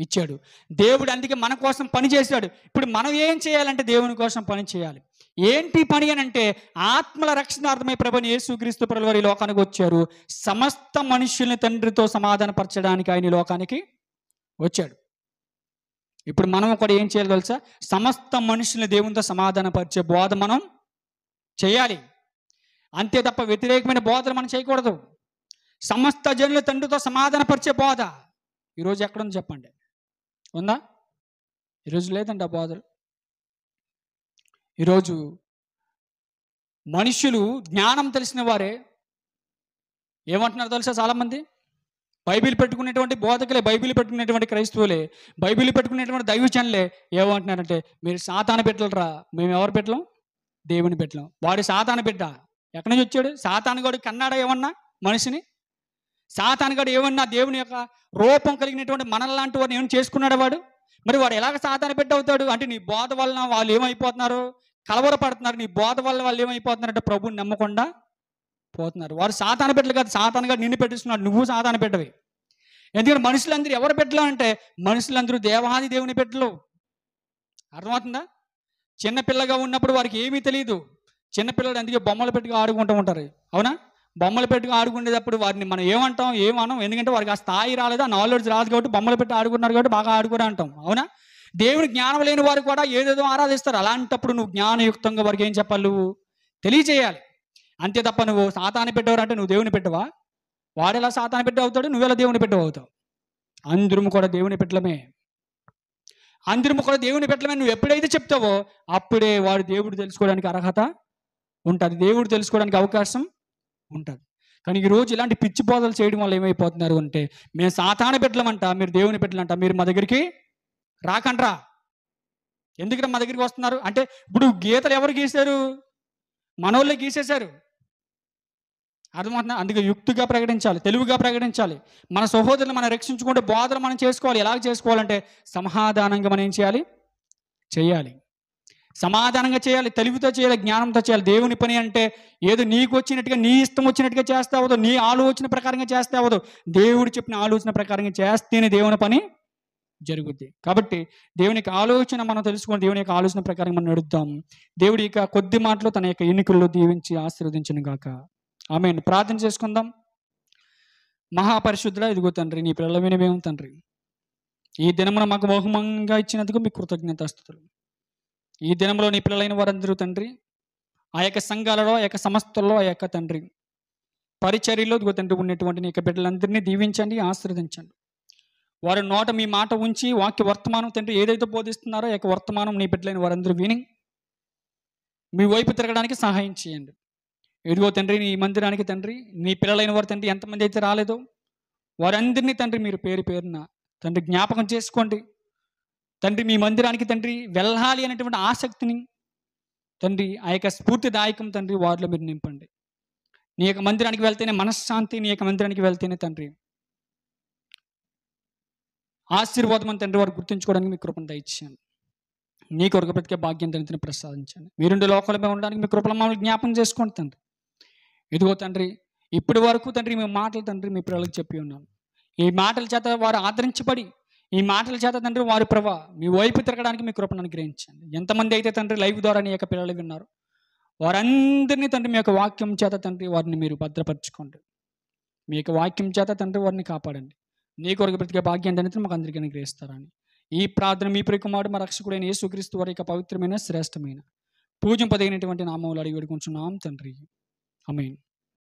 ఇచ్చాడు. దేవుడు అందుకే మన కోసం పని చేశాడు. ఇప్పుడు మనం ఏం చేయాలంటే దేవుని కోసం పని చేయాలి. ఏంటి పని అని అంటే ఆత్మల రక్షణార్థమై ప్రభువైన యేసుక్రీస్తు ప్రభువారు ఈ లోకానికి వచ్చారు. సమస్త మనుష్యుల్ని తండ్రితో సమాధానపరచడానికి ఆయన ఈ లోకానికి వచ్చాడు. ఇప్పుడు మనం కూడా ఏం చేయాలి తెలుసా? సమస్త మనుషుల్ని దేవునితో సమాధానపరిచే బోధ మనం చేయాలి. అంతే తప్ప వ్యతిరేకమైన బోధలు మనం చేయకూడదు. సమస్త జనుల తండ్రితో సమాధానపరిచే బోధ ఈరోజు ఎక్కడుంది చెప్పండి? ఉందా? ఈరోజు లేదండి ఆ బోధలు. ఈరోజు మనుషులు జ్ఞానం తెలిసిన వారే ఏమంటున్నారు తెలుసా? చాలామంది బైబిల్ పెట్టుకునేటువంటి బోధకులే, బైబిల్ పెట్టుకునేటువంటి క్రైస్తవులే, బైబిల్ పెట్టుకునేటువంటి దైవజనులే ఏమంటున్నారంటే మీరు సాతాను బిడ్డలరా. మేము ఎవరు బిడ్డలం? దేవుని బిడ్డలం. వాడు సాతాను బిడ్డ. ఎక్కడి నుంచి వచ్చాడు? సాతానుగాడు కన్నాడా ఏమన్నా మనిషిని? సాతానుగాడు ఏమన్నా దేవుని యొక్క రూపం కలిగినటువంటి మనల్లాంటి వాడిని ఏమైనా చేసుకున్నాడు వాడు? మరి వాడు ఎలాగ సాతాను బిడ్డ అవుతాడు అంటే నీ బోధ వలన వాళ్ళు ఏమైపోతున్నారు? కలవరపడుతున్నారు. నీ బోధ వల్ల వాళ్ళు ఏమైపోతున్నారంటే ప్రభువుని నమ్మకుండా పోతున్నారు. వారు సాతాను బిడ్డలు కాదు, సాతానుగా నిన్ను పెట్టిస్తున్నాడు. నువ్వు సాతాను బిడ్డవి. ఎందుకంటే మనుషులందరూ ఎవరు బిడ్డలు అంటే మనుషులందరూ దేవాది దేవుని బిడ్డలు. అర్థమవుతుందా? చిన్నపిల్లగా ఉన్నప్పుడు వారికి ఏమీ తెలియదు. చిన్నపిల్లలు అందుకే బొమ్మలు పెట్టుకు ఆడుకుంటూ ఉంటారు. అవునా? బొమ్మలు పెట్టుకు ఆడుకునేటప్పుడు వారిని మనం ఏమంటాం? ఏమనం? ఎందుకంటే వారికి ఆ స్థాయి రాలేదు, ఆ నాలెడ్జ్ రాదు కాబట్టి బొమ్మలు పెట్టి ఆడుకున్నారు కాబట్టి బాగా ఆడుకుని అంటాం. అవునా? దేవుని జ్ఞానం లేని వారు కూడా ఏదేదో ఆరాధిస్తారు. అలాంటప్పుడు నువ్వు జ్ఞానయుక్తంగా వారికి ఏం చెప్పాలి? నువ్వు తెలియజేయాలి. అంతే తప్ప నువ్వు సాతాను పెట్టేవారు అంటే నువ్వు దేవుని పెట్టవా? వాడెలా సాతాను పెట్ట అవుతాడు, నువ్వెలా దేవుని పెట్టవ అవుతావు? అందరము కూడా దేవుని పెట్టలమే. అందరము కూడా దేవుని పెట్టలమే. నువ్వు ఎప్పుడైతే చెప్తావో అప్పుడే వాడు దేవుడు తెలుసుకోవడానికి అర్హత ఉంటుంది, దేవుడు తెలుసుకోవడానికి అవకాశం ఉంటుంది. కానీ ఈరోజు ఇలాంటి పిచ్చి బోధలు చేయడం వల్ల ఏమైపోతున్నారు అంటే మేము సాతాను పెట్టలమంట, మీరు దేవుని పెట్టలంట, మీరు మా దగ్గరికి రాకండ్రా. ఎందుకంటే మా దగ్గరికి వస్తున్నారు అంటే ఇప్పుడు గీతలు ఎవరు గీశారు? మనోళ్ళే గీసేశారు. అర్థమవుతుందా? అందుకే యుక్తిగా ప్రకటించాలి, తెలివిగా ప్రకటించాలి. మన సహోదరులు మనం రక్షించుకుంటే బోధలు మనం చేసుకోవాలి. ఎలాగ చేసుకోవాలంటే సమాధానంగా మనం ఏం చేయాలి? సమాధానంగా చేయాలి, తెలివితో చేయాలి, జ్ఞానంతో చేయాలి. దేవుని పని అంటే ఏదో నీకు వచ్చినట్టుగా నీ ఇష్టం వచ్చినట్టుగా చేస్తే అవ్వదు, నీ ఆలోచన ప్రకారంగా చేస్తే అవ్వదు. దేవుడు చెప్పిన ఆలోచన ప్రకారంగా చేస్తేనే దేవుని పని జరుగుద్ది. కాబట్టి దేవుని యొక్క ఆలోచన మనం తెలుసుకొని దేవుని యొక్క ఆలోచన ప్రకారం మనం నడుద్దాం. దేవుడి యొక్క కొద్ది మాటలు తన యొక్క ఎన్నికల్లో దీవించి ఆశీర్వదించును గాక. ఆమేన్. ప్రార్థన చేసుకుందాం. మహాపరిశుద్ధుడా, ఇదిగో తండ్రి, నీ పిల్లల వినవేం తండ్రి, ఈ దినమున మాకు బహుమంగా ఇచ్చినందుకు మీకు కృతజ్ఞతాస్తుతులు. ఈ దినంలో నీ పిల్లలైన వారందరూ తండ్రి, ఆ యొక్క సంఘాలలో, ఆ యొక్క సంస్థల్లో, ఆ యొక్క తండ్రి పరిచర్యలో ఇదిగో తండ్రి ఉన్నటువంటి నీ యొక్క బిడ్డలందరినీ దీవించండి, ఆశీర్వదించండి. వారి నోట మీ మాట ఉంచి వాక్య వర్తమానం తండ్రి ఏదైతే బోధిస్తున్నారో ఆ యొక్క వర్తమానం నీ బిడ్డలైన వారందరూ విని మీ వైపు తిరగడానికి సహాయం చేయండి. ఇదిగో తండ్రి, నీ మందిరానికి తండ్రి, నీ పిల్లలైన వారు తండ్రి ఎంతమంది అయితే రాలేదో వారందరినీ తండ్రి మీరు పేరు పేరున తండ్రి జ్ఞాపకం చేసుకోండి. తండ్రి, మీ మందిరానికి తండ్రి వెళ్ళాలి అనేటువంటి ఆసక్తిని తండ్రి, ఆ యొక్క స్ఫూర్తిదాయకం తండ్రి వారిలో మీరు నింపండి. నీ యొక్క మందిరానికి వెళ్తేనే మనశ్శాంతి, నీ యొక్క మందిరానికి వెళ్తేనే తండ్రి ఆశీర్వాదం అని తండ్రి వారు గుర్తుంచుకోవడానికి మీ కృపను దయచేయండి. నీ కొరకు బ్రతికే భాగ్యం తండ్రిని ప్రసాదించండి. మీరుండే లోకంలో ఉండడానికి మీ కృపను మమ్మల్ని జ్ఞాపకం చేసుకోండి తండ్రి. ఇదిగో తండ్రి, ఇప్పటి వరకు తండ్రి మీ మాటలు తండ్రి మీ పిల్లలకు చెప్పి ఉన్నాను. ఈ మాటల చేత వారు ఆదరించబడి, ఈ మాటల చేత తండ్రి వారి ప్రభా మీ వైపు తిరగడానికి మీ కృపను అనుగ్రహించండి. ఎంతమంది అయితే తండ్రి లైవ్ ద్వారా నీ యొక్క పిల్లలు విన్నారు, వారందరినీ తండ్రి మీ యొక్క వాక్యం చేత తండ్రి వారిని మీరు భద్రపరచుకోండి. మీ యొక్క వాక్యం చేత తండ్రి వారిని కాపాడండి. నీ కొరకు బ్రతికే భాగ్యం అనేది మాకు అందరికీ అనుగ్రహిస్తారని ఈ ప్రార్థన మీ ప్రియకుమారుడు మా రక్షకుడైన యేసుక్రీస్తు వారి యొక్క పవిత్రమైన శ్రేష్టమైన పూజింపదగినటువంటి నామములో అడిగి వేడుకుంటున్నాం తండ్రి. ఆమేన్.